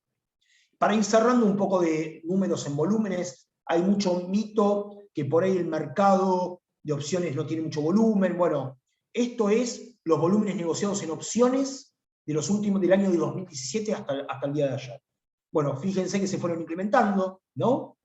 Para ir cerrando un poco de números en volúmenes, hay mucho mito que por ahí el mercado de opciones no tiene mucho volumen. Bueno, esto es los volúmenes negociados en opciones del año de 2017 hasta el día de ayer. Bueno, fíjense que se fueron incrementando, ¿no?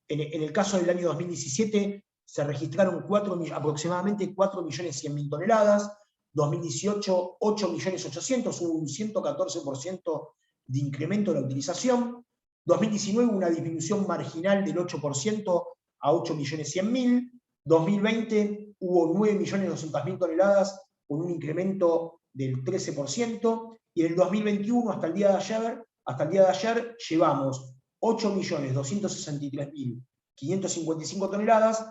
En el caso del año 2017 se registraron aproximadamente 4.100.000 toneladas, 2018 8.800.000, hubo un 114% de incremento de la utilización, 2019 una disminución marginal del 8% a 8.100.000, 2020 hubo 9.200.000 toneladas con un incremento del 13%, y en el 2021 hasta el día de ayer llevamos 8.263.555 toneladas,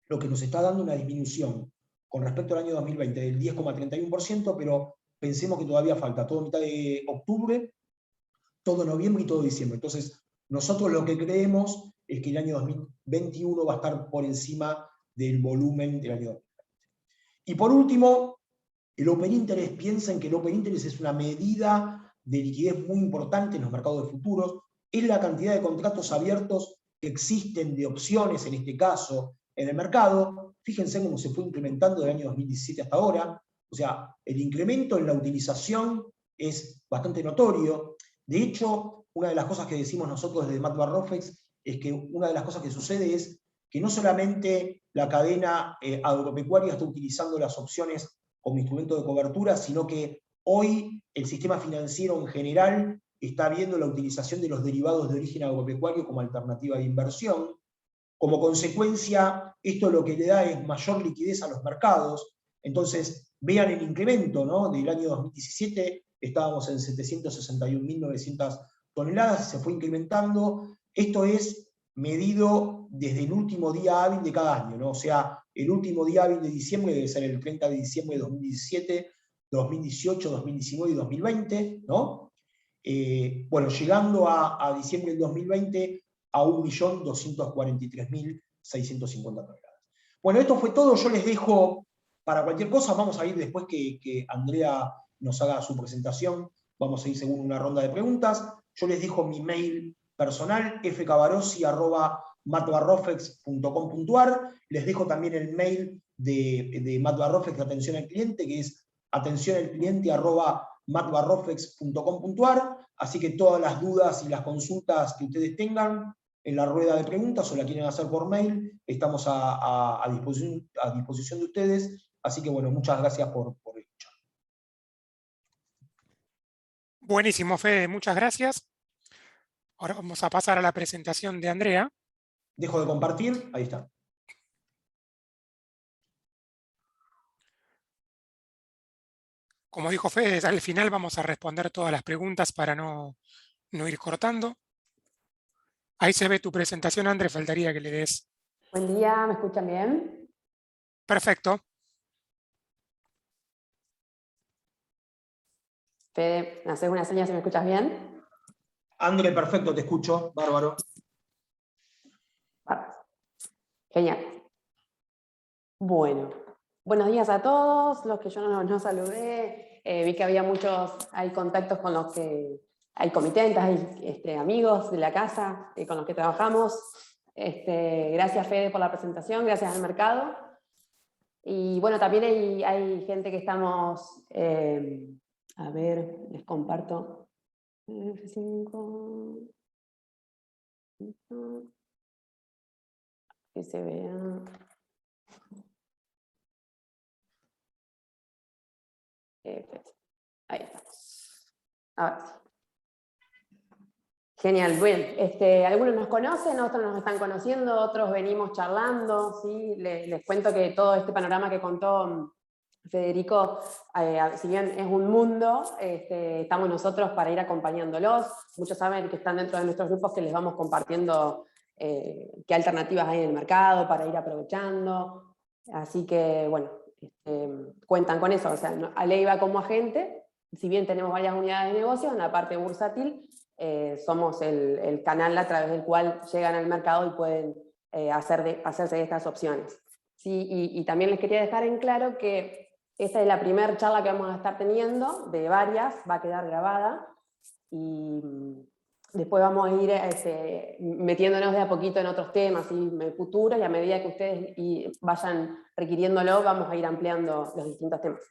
lo que nos está dando una disminución con respecto al año 2020 del 10,31%, pero pensemos que todavía falta todo mitad de octubre, todo noviembre y todo diciembre. Entonces, nosotros lo que creemos es que el año 2021 va a estar por encima del volumen del año 2020. Y por último, el Open Interest. Piensen que el Open Interest es una medida de liquidez muy importante en los mercados de futuros. Es la cantidad de contratos abiertos que existen de opciones, en este caso, en el mercado. Fíjense cómo se fue incrementando del año 2017 hasta ahora. O sea, el incremento en la utilización es bastante notorio. De hecho, una de las cosas que decimos nosotros desde MatBarrofex es que una de las cosas que sucede es que no solamente la cadena agropecuaria está utilizando las opciones como instrumento de cobertura, sino que hoy el sistema financiero en general está viendo la utilización de los derivados de origen agropecuario como alternativa de inversión. Como consecuencia, esto lo que le da es mayor liquidez a los mercados. Entonces, vean el incremento, ¿no? Del año 2017 estábamos en 761.900 toneladas, se fue incrementando. Esto es medido desde el último día hábil de cada año, ¿no? O sea, el último día hábil de diciembre debe ser el 30 de diciembre de 2017, 2018, 2019 y 2020, ¿no? Bueno, llegando a diciembre del 2020 a 1.243.650 toneladas. Bueno, esto fue todo. Yo les dejo para cualquier cosa. Vamos a ir después que Andrea nos haga su presentación. Vamos a ir según una ronda de preguntas. Yo les dejo mi mail personal, fcabarossi@matbarrofex.com.ar. Les dejo también el mail de MatBarrofex de atención al cliente, que es atencionalcliente@matbarrofex.com.ar. Así que todas las dudas y las consultas que ustedes tengan en la rueda de preguntas o la quieren hacer por mail, estamos a disposición de ustedes. Así que bueno, muchas gracias por escuchar. Buenísimo, Fede, muchas gracias. Ahora vamos a pasar a la presentación de Andrea. Dejo de compartir, ahí está. Como dijo Fede, al final vamos a responder todas las preguntas para no ir cortando. Ahí se ve tu presentación, André, faltaría que le des. Buen día, ¿me escuchan bien? Perfecto. Fede, ¿me haces una señal si me escuchas bien? André, perfecto, te escucho, bárbaro. Genial. Bueno, buenos días a todos, los que yo no saludé. Vi que había hay contactos con los que hay comitentes, hay amigos de la casa con los que trabajamos. Gracias, Fede, por la presentación, gracias al mercado. Y bueno, también hay gente que estamos, a ver, les comparto. F5. que se vea. Ahí estamos. Ahora sí. Genial, bien. Algunos nos conocen, otros nos están conociendo, otros venimos charlando, ¿sí? Les cuento que todo este panorama que contó Federico, si bien es un mundo, estamos nosotros para ir acompañándolos. Muchos saben que están dentro de nuestros grupos que les vamos compartiendo qué alternativas hay en el mercado para ir aprovechando. Así que, bueno, cuentan con eso. O sea, Aleiva como agente, si bien tenemos varias unidades de negocio, en la parte bursátil, somos el canal a través del cual llegan al mercado y pueden hacerse de estas opciones. Sí, y también les quería dejar en claro que esta es la primera charla que vamos a estar teniendo, de varias, va a quedar grabada, y después vamos a ir metiéndonos de a poquito en otros temas futuros, y a medida que ustedes vayan requiriéndolo, vamos a ir ampliando los distintos temas.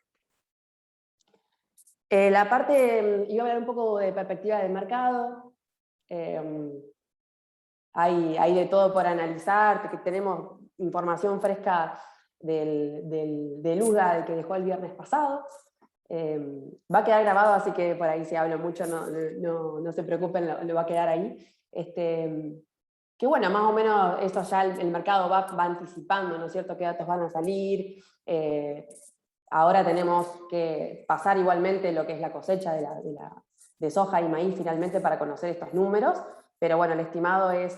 La parte, iba a hablar un poco de perspectiva del mercado. Hay de todo por analizar, que tenemos información fresca del USDA que dejó el viernes pasado. Va a quedar grabado, así que por ahí si hablo mucho no se preocupen, lo va a quedar ahí. Que bueno, más o menos esto ya el mercado va anticipando, ¿no es cierto?, qué datos van a salir. Ahora tenemos que pasar igualmente lo que es la cosecha de soja y maíz finalmente para conocer estos números, pero bueno, el estimado es,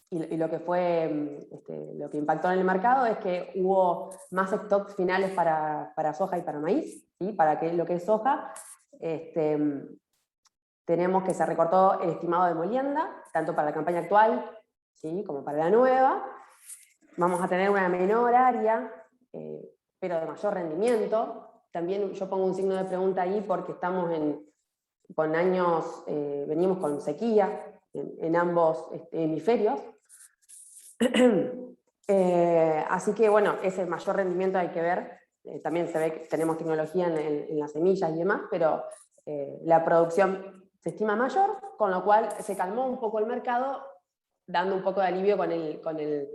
y lo que fue, lo que impactó en el mercado es que hubo más stocks finales para soja y para maíz, ¿sí? Para lo que es soja, tenemos que se recortó el estimado de molienda, tanto para la campaña actual, ¿sí?, como para la nueva. Vamos a tener una menor área, pero de mayor rendimiento. También yo pongo un signo de pregunta ahí porque estamos con años, venimos con sequía en ambos hemisferios. Así que bueno, ese mayor rendimiento hay que ver. También se ve que tenemos tecnología en las semillas y demás, pero la producción se estima mayor, con lo cual se calmó un poco el mercado, dando un poco de alivio con el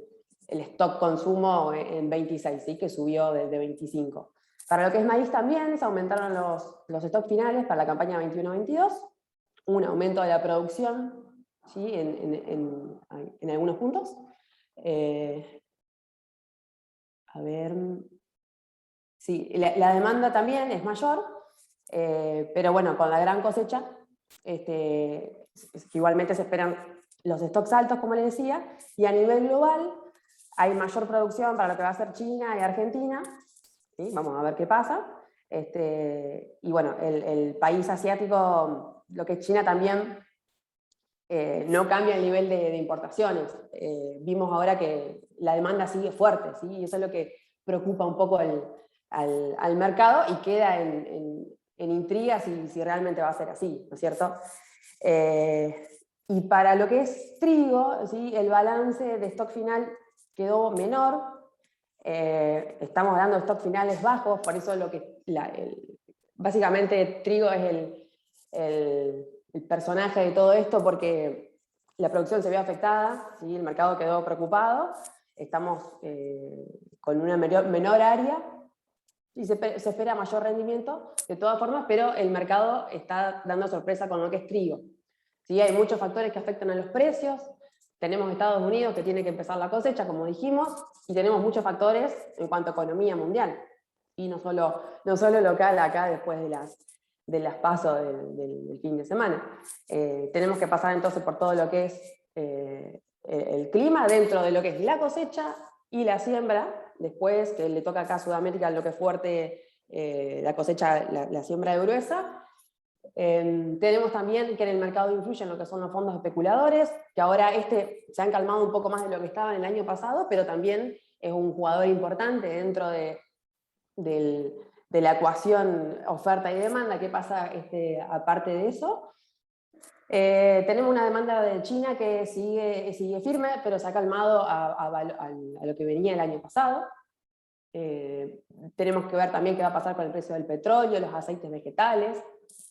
stock consumo en 26, ¿sí?, que subió de 25. Para lo que es maíz también se aumentaron los stocks finales para la campaña 21-22, un aumento de la producción, ¿sí?, en algunos puntos. A ver, sí, la demanda también es mayor, pero bueno, con la gran cosecha, igualmente se esperan los stocks altos, como les decía, y a nivel global hay mayor producción para lo que va a ser China y Argentina, ¿sí? Vamos a ver qué pasa. Y bueno, el país asiático, lo que es China también, no cambia el nivel de importaciones. Vimos ahora que la demanda sigue fuerte, ¿sí? Y eso es lo que preocupa un poco al mercado y queda en intriga si realmente va a ser así, ¿no es cierto? Y para lo que es trigo, ¿sí?, el balance de stock final quedó menor. Estamos dando stock finales bajos, por eso básicamente trigo es el personaje de todo esto, porque la producción se vio afectada, ¿sí?, el mercado quedó preocupado, estamos con una menor área y se espera mayor rendimiento de todas formas, pero el mercado está dando sorpresa con lo que es trigo. ¿Sí? Hay muchos factores que afectan a los precios. Tenemos Estados Unidos que tiene que empezar la cosecha, como dijimos, y tenemos muchos factores en cuanto a economía mundial, y no solo local acá después de las PASO del fin de semana. Tenemos que pasar entonces por todo lo que es el clima dentro de lo que es la cosecha y la siembra, después que le toca acá a Sudamérica lo que es fuerte, la cosecha, la siembra de gruesa. Tenemos también que en el mercado influyen lo que son los fondos especuladores, que ahora se han calmado un poco más de lo que estaban el año pasado, pero también es un jugador importante dentro de la ecuación oferta y demanda. ¿Qué pasa aparte de eso? Tenemos una demanda de China que sigue firme, pero se ha calmado a lo que venía el año pasado. Tenemos que ver también qué va a pasar con el precio del petróleo, los aceites vegetales.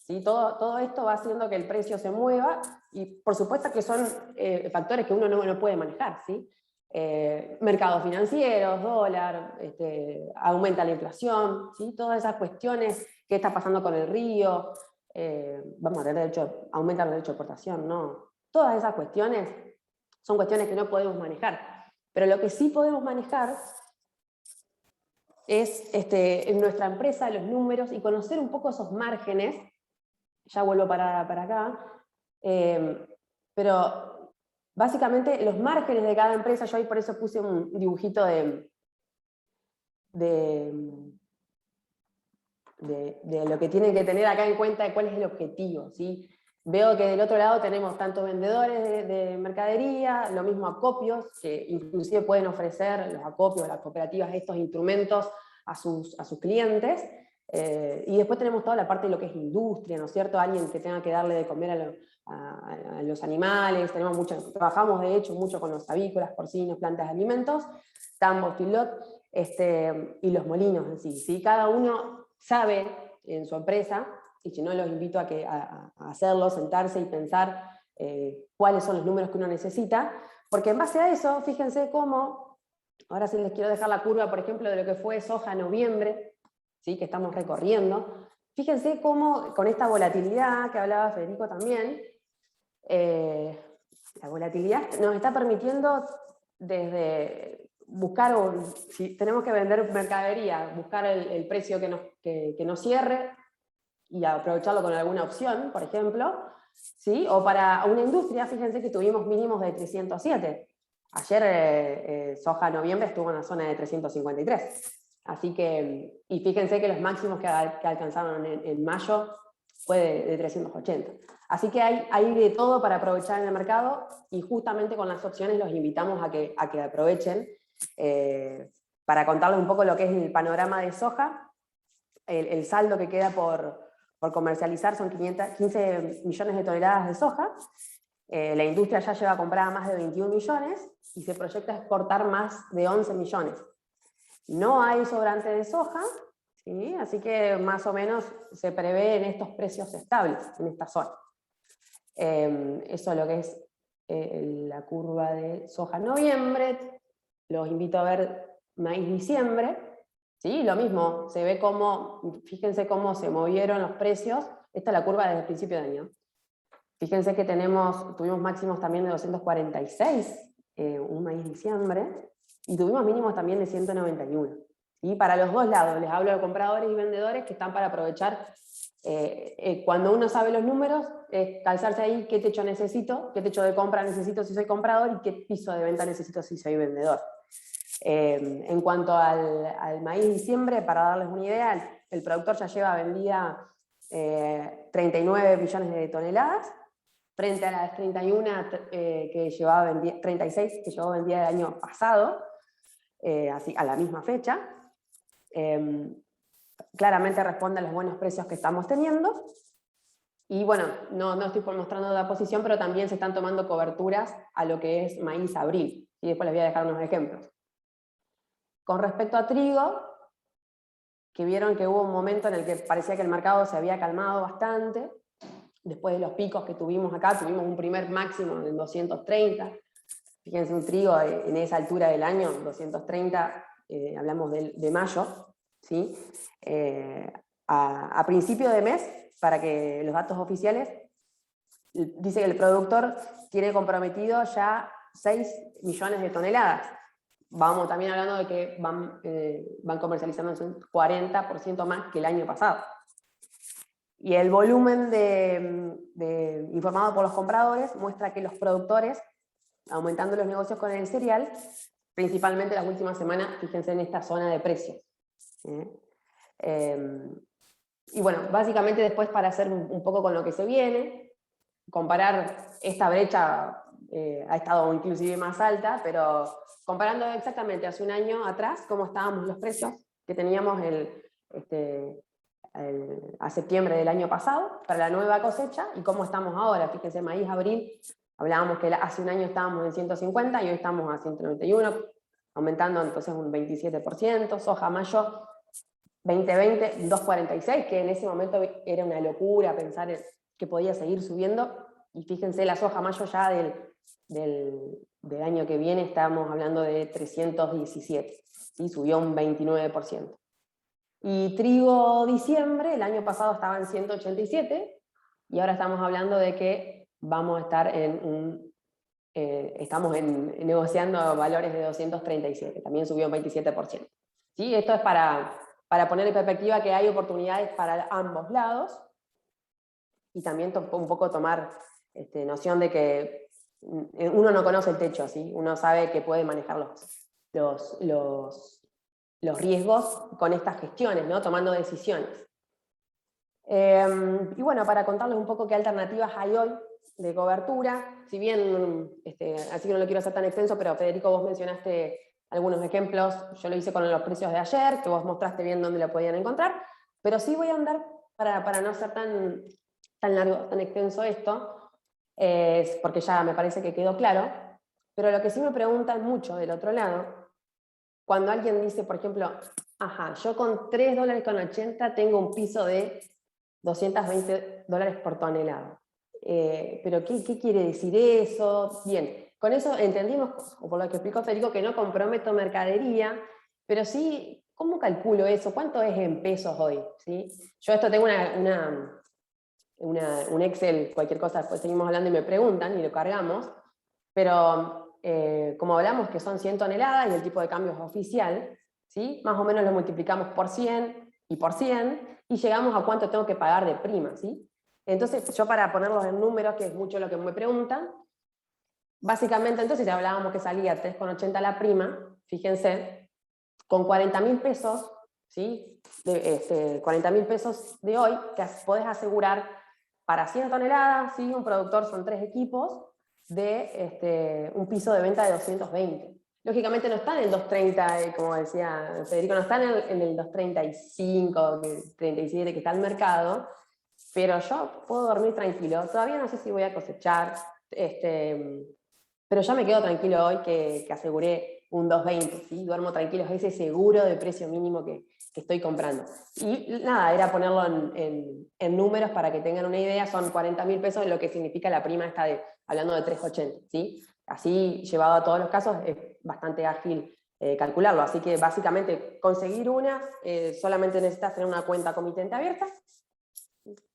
¿Sí? Todo esto va haciendo que el precio se mueva, y por supuesto que son factores que uno no puede manejar, ¿sí? mercados financieros, dólar, aumenta la inflación, ¿sí? Todas esas cuestiones, qué está pasando con el río, vamos a tener derecho, aumenta el derecho de exportación, ¿no? Todas esas cuestiones son cuestiones que no podemos manejar, pero lo que sí podemos manejar es en nuestra empresa los números y conocer un poco esos márgenes. Ya vuelvo para acá, pero básicamente los márgenes de cada empresa, yo ahí por eso puse un dibujito de lo que tienen que tener acá en cuenta de cuál es el objetivo, ¿sí? Veo que del otro lado tenemos tanto vendedores de mercadería, lo mismo acopios, que inclusive pueden ofrecer los acopios, las cooperativas, estos instrumentos a sus clientes. Y después tenemos toda la parte de lo que es industria, ¿no es cierto? Alguien que tenga que darle de comer a los animales. Trabajamos de hecho mucho con los avícolas, porcinos, plantas de alimentos, tambos, filot, y los molinos en sí, ¿sí? Cada uno sabe en su empresa, y si no los invito a hacerlo, sentarse y pensar cuáles son los números que uno necesita, porque en base a eso, fíjense cómo, ahora sí les quiero dejar la curva, por ejemplo, de lo que fue soja noviembre, ¿sí? Que estamos recorriendo. Fíjense cómo con esta volatilidad que hablaba Federico también, la volatilidad nos está permitiendo desde buscar, si tenemos que vender mercadería, buscar el precio que nos cierre y aprovecharlo con alguna opción, por ejemplo, ¿sí? O para una industria, fíjense que tuvimos mínimos de 307. Ayer soja noviembre estuvo en la zona de 353. Así que, y fíjense que los máximos que alcanzaron en mayo fue de 380. Así que hay de todo para aprovechar en el mercado, y justamente con las opciones los invitamos a que aprovechen. Para contarles un poco lo que es el panorama de soja, el saldo que queda por comercializar son 15 millones de toneladas de soja. La industria ya lleva comprada más de 21 millones y se proyecta exportar más de 11 millones. No hay sobrante de soja, ¿sí? Así que más o menos se prevé en estos precios estables, en esta zona. Eso es lo que es la curva de soja en noviembre. Los invito a ver maíz diciembre. ¿Sí? Lo mismo, se ve cómo, fíjense cómo se movieron los precios. Esta es la curva desde el principio de año. Fíjense que tuvimos máximos también de 246, un maíz diciembre, y tuvimos mínimos también de 191. ¿Sí? Para los dos lados, les hablo de compradores y vendedores que están para aprovechar. Cuando uno sabe los números, calzarse ahí qué techo necesito, qué techo de compra necesito si soy comprador y qué piso de venta necesito si soy vendedor. En cuanto al maíz diciembre, para darles una idea, el productor ya lleva vendida 39 millones de toneladas, frente a las 31 que llevaba 36 que llevó vendida el año pasado, así a la misma fecha. Claramente responde a los buenos precios que estamos teniendo. Y bueno, no estoy mostrando la posición, pero también se están tomando coberturas a lo que es maíz abril. Y después les voy a dejar unos ejemplos. Con respecto a trigo, que vieron que hubo un momento en el que parecía que el mercado se había calmado bastante, después de los picos que tuvimos acá, tuvimos un primer máximo en 230, fíjense un trigo en esa altura del año, 230, hablamos de mayo, ¿sí? A principio de mes, para que los datos oficiales, dice que el productor tiene comprometido ya 6 millones de toneladas. Vamos también hablando de que van comercializando un 40% más que el año pasado. Y el volumen informado por los compradores muestra que los productores, aumentando los negocios con el cereal, principalmente las últimas semanas, fíjense en esta zona de precios. Y bueno, básicamente después, para hacer un poco con lo que se viene, comparar esta brecha ha estado inclusive más alta, pero comparando exactamente hace un año atrás, cómo estábamos los precios que teníamos a septiembre del año pasado para la nueva cosecha y cómo estamos ahora. Fíjense, maíz abril, hablábamos que hace un año estábamos en 150 y hoy estamos a 191, aumentando entonces un 27%, soja mayo 2020, 246, que en ese momento era una locura pensar que podía seguir subiendo, Y fíjense, la soja mayo ya del año que viene estamos hablando de 317, ¿sí? Subió un 29%. Y trigo diciembre, el año pasado estaba en 187, y ahora estamos hablando de que vamos a estar estamos negociando valores de 237, también subió un 27%. ¿Sí? Esto es para poner en perspectiva que hay oportunidades para ambos lados, y también un poco tomar noción de que uno no conoce el techo, ¿sí? Uno sabe que puede manejar los riesgos con estas gestiones, ¿no? Tomando decisiones. Y bueno, para contarles un poco qué alternativas hay hoy de cobertura, si bien, así que no lo quiero hacer tan extenso, pero Federico, vos mencionaste algunos ejemplos, yo lo hice con los precios de ayer, que vos mostraste bien dónde lo podían encontrar, pero sí voy a andar, para no hacer tan largo, tan extenso esto, porque ya me parece que quedó claro, pero lo que sí me preguntan mucho del otro lado, cuando alguien dice, por ejemplo, ajá, yo con $3,80 tengo un piso de $220 por tonelada. Pero ¿qué quiere decir eso? Bien, con eso entendimos, o por lo que explicó Federico, que no comprometo mercadería, pero sí, ¿cómo calculo eso? ¿Cuánto es en pesos hoy? ¿Sí? Yo esto tengo un Excel, cualquier cosa, después seguimos hablando y me preguntan y lo cargamos, pero como hablamos que son 100 toneladas y el tipo de cambio es oficial, ¿sí? Más o menos lo multiplicamos por 100 y por 100 y llegamos a cuánto tengo que pagar de prima, ¿sí? Entonces, yo para ponerlos en números, que es mucho lo que me preguntan, básicamente entonces ya hablábamos que salía 3,80 la prima, fíjense, con 40.000 pesos, ¿sí? 40.000 pesos de hoy, que podés asegurar para 100 toneladas, ¿sí? Un productor son 3 equipos, de un piso de venta de 220. Lógicamente no están en el 230, como decía Federico, no están en el 235, 37 que está el mercado, pero yo puedo dormir tranquilo. Todavía no sé si voy a cosechar, pero ya me quedo tranquilo hoy que aseguré un 220, ¿sí? Duermo tranquilo, es ese seguro de precio mínimo que estoy comprando. Y nada, era ponerlo en números para que tengan una idea, son 40.000 pesos, lo que significa la prima esta hablando de 3,80, ¿sí? Así, llevado a todos los casos, es bastante ágil calcularlo. Así que básicamente conseguir una, solamente necesitas tener una cuenta comitente abierta,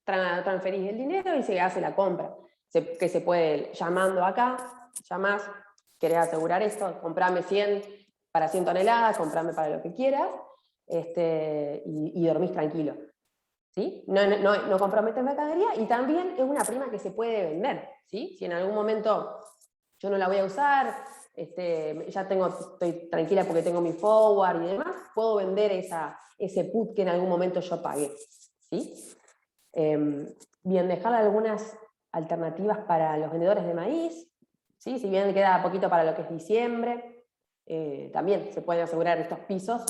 transferís el dinero y se hace la compra. Que se puede llamando acá, llamás, querés asegurar esto, comprame 100 para 100 toneladas, comprame para lo que quieras, y dormís tranquilo. ¿Sí? No comprometes mercadería, y también es una prima que se puede vender, ¿sí? Si en algún momento yo no la voy a usar, ya estoy tranquila porque tengo mi forward y demás, puedo vender ese put que en algún momento yo pagué, ¿sí? Bien, dejar algunas alternativas para los vendedores de maíz, ¿sí? Si bien queda poquito para lo que es diciembre, también se pueden asegurar estos pisos,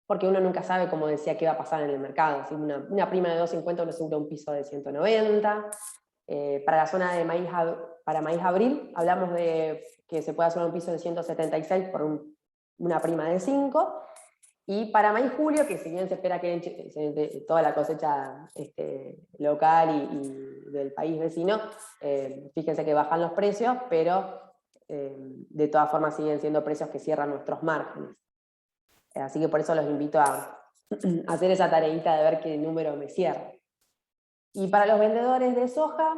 porque uno nunca sabe, como decía, qué va a pasar en el mercado. ¿Sí? Una prima de 250 uno asegura un piso de 190. Para la zona de maíz, para maíz abril, hablamos de que se puede asegurar un piso de 176 por una prima de 5. Y para maíz julio, que si bien se espera que toda la cosecha local y del país vecino, fíjense que bajan los precios, pero de todas formas siguen siendo precios que cierran nuestros márgenes. Así que por eso los invito a hacer esa tareita de ver qué número me cierra. Y para los vendedores de soja,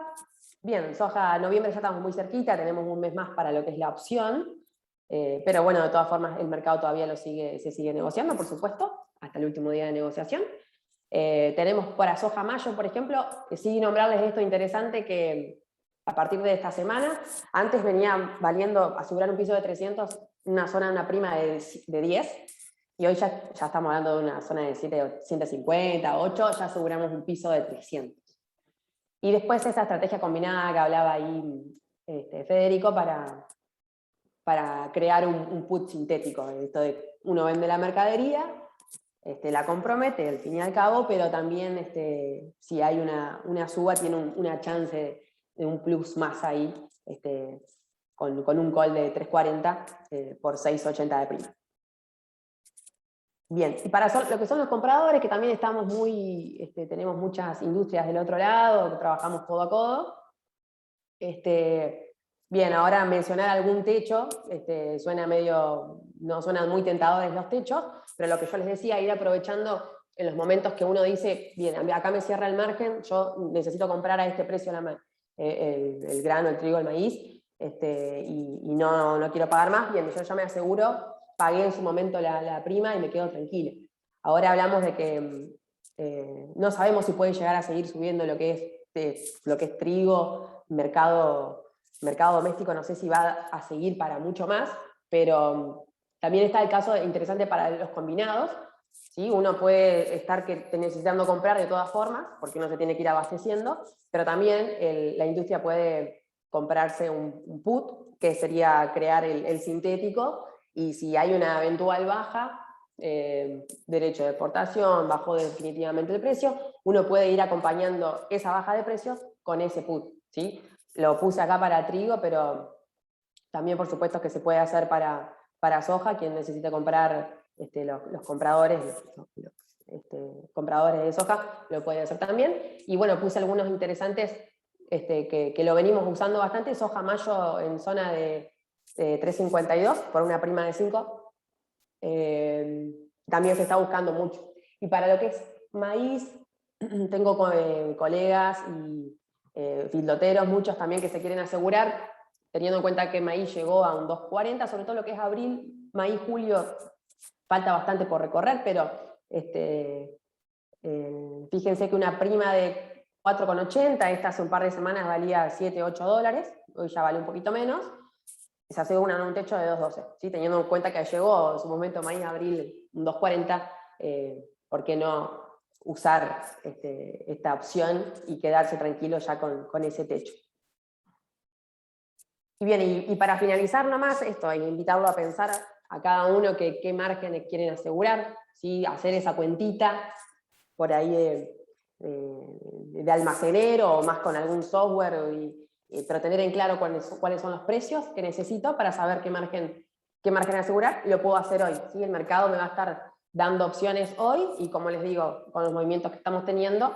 bien, soja, noviembre ya estamos muy cerquita, tenemos un mes más para lo que es la opción, pero bueno, de todas formas el mercado todavía se sigue negociando, por supuesto, hasta el último día de negociación. Tenemos para soja mayo, por ejemplo, que sí nombrarles esto interesante, que a partir de esta semana, antes venía valiendo asegurar un piso de 300, una prima de 10, y hoy ya estamos hablando de una zona de 150, 8, ya aseguramos un piso de 300. Y después esa estrategia combinada que hablaba ahí Federico para crear un put sintético. Esto de uno vende la mercadería, la compromete al fin y al cabo, pero también si hay una suba tiene una chance de un plus más ahí, con un call de 3.40 por 6.80 de prima. Bien, y para lo que son los compradores, que también estamos tenemos muchas industrias del otro lado, que trabajamos codo a codo, Bien, ahora mencionar algún techo, suena medio, no suenan muy tentadores los techos, pero lo que yo les decía, ir aprovechando en los momentos que uno dice, bien, acá me cierra el margen, yo necesito comprar a este precio el grano, el trigo, el maíz, y no quiero pagar más, bien, yo ya me aseguro, pagué en su momento la prima y me quedo tranquila. Ahora hablamos de que no sabemos si puede llegar a seguir subiendo lo que es trigo, mercado doméstico, no sé si va a seguir para mucho más, pero también está el caso interesante para los combinados, ¿sí? Uno puede estar necesitando comprar de todas formas, porque uno se tiene que ir abasteciendo, pero también la industria puede comprarse un put, que sería crear el sintético, y si hay una eventual baja, derecho de exportación, bajó definitivamente el precio, uno puede ir acompañando esa baja de precios con ese put, ¿sí? Lo puse acá para trigo, pero también por supuesto que se puede hacer para soja, quien necesite comprar, los compradores, compradores de soja, lo puede hacer también. Y bueno, puse algunos interesantes que lo venimos usando bastante, soja mayo en zona de 3.52 por una prima de 5. También se está buscando mucho. Y para lo que es maíz, tengo colegas y fildoteros, muchos también que se quieren asegurar, teniendo en cuenta que maíz llegó a un 2.40, sobre todo lo que es abril, maíz, julio, falta bastante por recorrer, pero fíjense que una prima de 4.80, esta hace un par de semanas valía 7, 8 dólares, hoy ya vale un poquito menos, se hace un techo de 2.12, ¿sí? Teniendo en cuenta que llegó en su momento maíz, abril, un 2.40, ¿por qué no usar esta opción y quedarse tranquilo ya con ese techo? Y bien, y para finalizar nomás esto, invitarlo a pensar a cada uno qué márgenes quieren asegurar, ¿sí? Hacer esa cuentita por ahí de almacenero o más con algún software, pero tener en claro cuáles son los precios que necesito para saber qué margen asegurar, lo puedo hacer hoy, ¿sí? El mercado me va a estar dando opciones hoy, y como les digo, con los movimientos que estamos teniendo,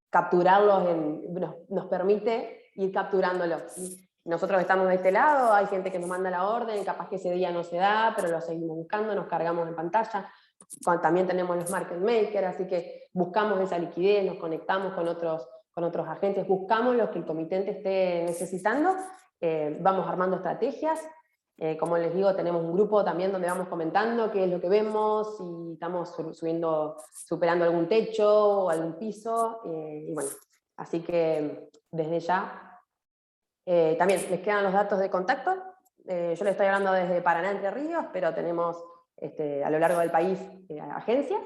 capturarlos nos permite ir capturándolos, ¿sí? Nosotros estamos de este lado, hay gente que nos manda la orden, capaz que ese día no se da, pero lo seguimos buscando, nos cargamos en pantalla. También tenemos los market makers, así que buscamos esa liquidez, nos conectamos con otros agentes, buscamos lo que el comitente esté necesitando, vamos armando estrategias. Como les digo, tenemos un grupo también donde vamos comentando qué es lo que vemos, si estamos superando algún techo o algún piso, y bueno, así que desde ya. También les quedan los datos de contacto. Yo les estoy hablando desde Paraná, Entre Ríos, pero tenemos a lo largo del país agencias,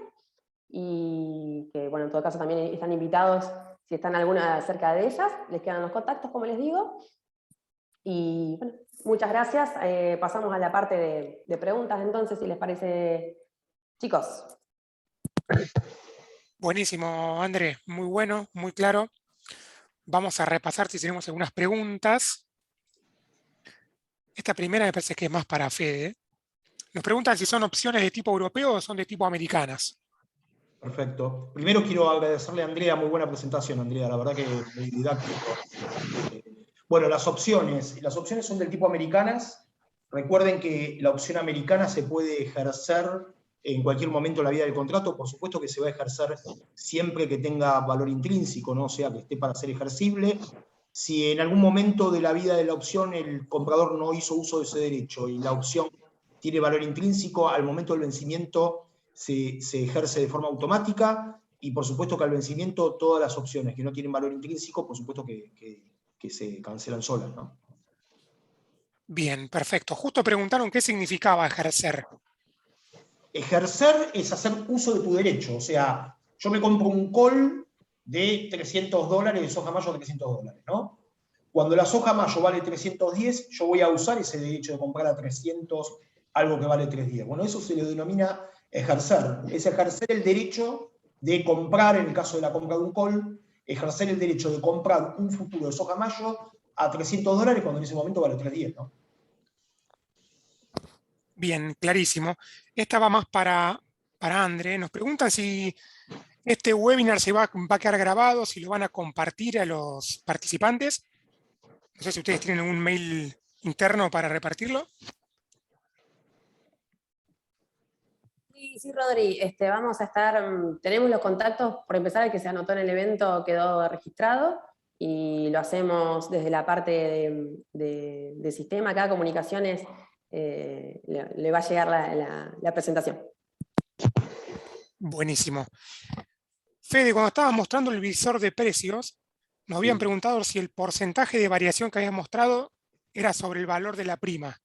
y que bueno, en todo caso también están invitados, si están alguna cerca de ellas, les quedan los contactos, como les digo. Y bueno, muchas gracias. Pasamos a la parte de preguntas, entonces, si les parece, chicos. Buenísimo, André, muy bueno, muy claro. Vamos a repasar si tenemos algunas preguntas. Esta primera me parece que es más para Fede. Nos preguntan si son opciones de tipo europeo o son de tipo americanas. Perfecto. Primero quiero agradecerle a Andrea, muy buena presentación, Andrea, la verdad que muy didáctico. Bueno, las opciones son del tipo americanas. Recuerden que la opción americana se puede ejercer en cualquier momento de la vida del contrato, por supuesto que se va a ejercer siempre que tenga valor intrínseco, ¿no? O sea, que esté para ser ejercible. Si en algún momento de la vida de la opción el comprador no hizo uso de ese derecho y la opción tiene valor intrínseco, al momento del vencimiento se ejerce de forma automática, y por supuesto que al vencimiento todas las opciones que no tienen valor intrínseco, por supuesto que se cancelan solas, ¿no? Bien, perfecto. Justo preguntaron qué significaba ejercer. Ejercer es hacer uso de tu derecho, o sea, yo me compro un call de $300, de soja mayo de $300, ¿no? Cuando la soja mayo vale 310, yo voy a usar ese derecho de comprar a 300 algo que vale 310. Bueno, eso se le denomina ejercer. Es ejercer el derecho de comprar, en el caso de la compra de un call, ejercer el derecho de comprar un futuro de soja mayo a $300 cuando en ese momento vale 310, ¿no? Bien, clarísimo. Esta va más para André. Nos preguntan si Este webinar va a quedar grabado, si lo van a compartir a los participantes. No sé si ustedes tienen un mail interno para repartirlo. Sí, Rodri, vamos a estar, tenemos los contactos, por empezar el que se anotó en el evento quedó registrado y lo hacemos desde la parte de sistema, acá comunicaciones, le va a llegar la presentación. Buenísimo. Fede, cuando estabas mostrando el visor de precios, nos habían preguntado si el porcentaje de variación que habías mostrado era sobre el valor de la prima.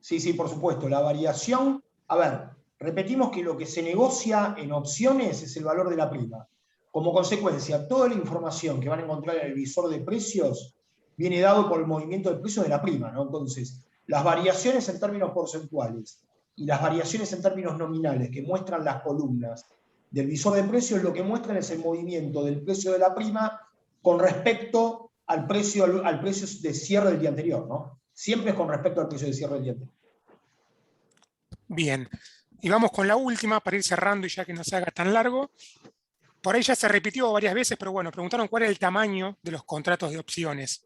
Sí, sí, por supuesto. La variación, a ver, repetimos que lo que se negocia en opciones es el valor de la prima. Como consecuencia, toda la información que van a encontrar en el visor de precios viene dado por el movimiento del precio de la prima, ¿no? Entonces, las variaciones en términos porcentuales y las variaciones en términos nominales que muestran las columnas del visor de precios, lo que muestran es el movimiento del precio de la prima con respecto al precio de cierre del día anterior, ¿no? Siempre es con respecto al precio de cierre del día anterior. Bien, y vamos con la última para ir cerrando y ya que no se haga tan largo. Por ahí ya se repitió varias veces, pero bueno, preguntaron cuál es el tamaño de los contratos de opciones.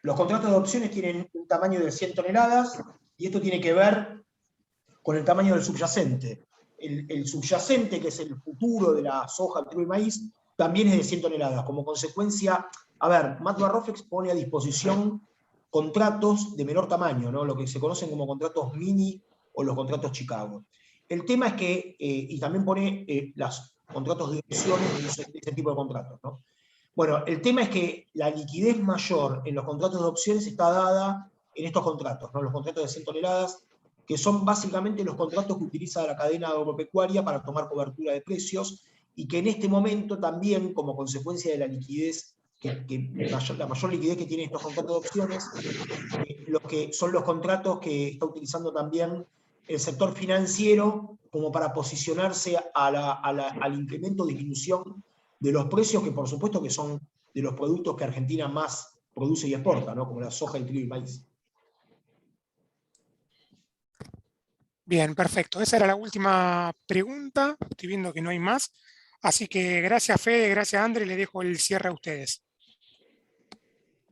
Los contratos de opciones tienen un tamaño de 100 toneladas y esto tiene que ver con el tamaño del subyacente. El subyacente, que es el futuro de la soja, el trigo y maíz, también es de 100 toneladas. Como consecuencia, a ver, Matt Barrofex pone a disposición contratos de menor tamaño, ¿no? Lo que se conocen como contratos mini o los contratos Chicago. El tema es que, y también pone los contratos de opciones de ese tipo de contratos, ¿no? Bueno, el tema es que la liquidez mayor en los contratos de opciones está dada en estos contratos, ¿no? Los contratos de 100 toneladas, que son básicamente los contratos que utiliza la cadena agropecuaria para tomar cobertura de precios, y que en este momento también, como consecuencia de la liquidez, la mayor liquidez que tienen estos contratos de opciones, los que son los contratos que está utilizando también el sector financiero como para posicionarse al incremento o disminución de los precios, que por supuesto que son de los productos que Argentina más produce y exporta, ¿no? Como la soja, el trigo y el maíz. Bien, perfecto. Esa era la última pregunta. Estoy viendo que no hay más. Así que gracias, Fede, gracias, André. Le dejo el cierre a ustedes.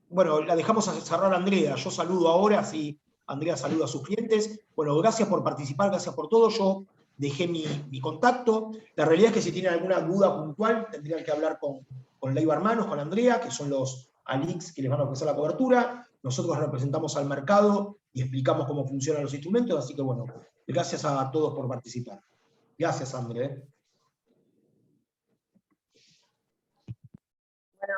Bueno, la dejamos a cerrar a Andrea. Yo saludo ahora, así Andrea saluda a sus clientes. Bueno, gracias por participar, gracias por todo. Yo dejé mi contacto. La realidad es que si tienen alguna duda puntual, tendrían que hablar con Leiva Hermanos, con Andrea, que son los ALICs que les van a ofrecer la cobertura. Nosotros representamos al mercado y explicamos cómo funcionan los instrumentos. Así que bueno, gracias a todos por participar. Gracias, Andrea. Bueno,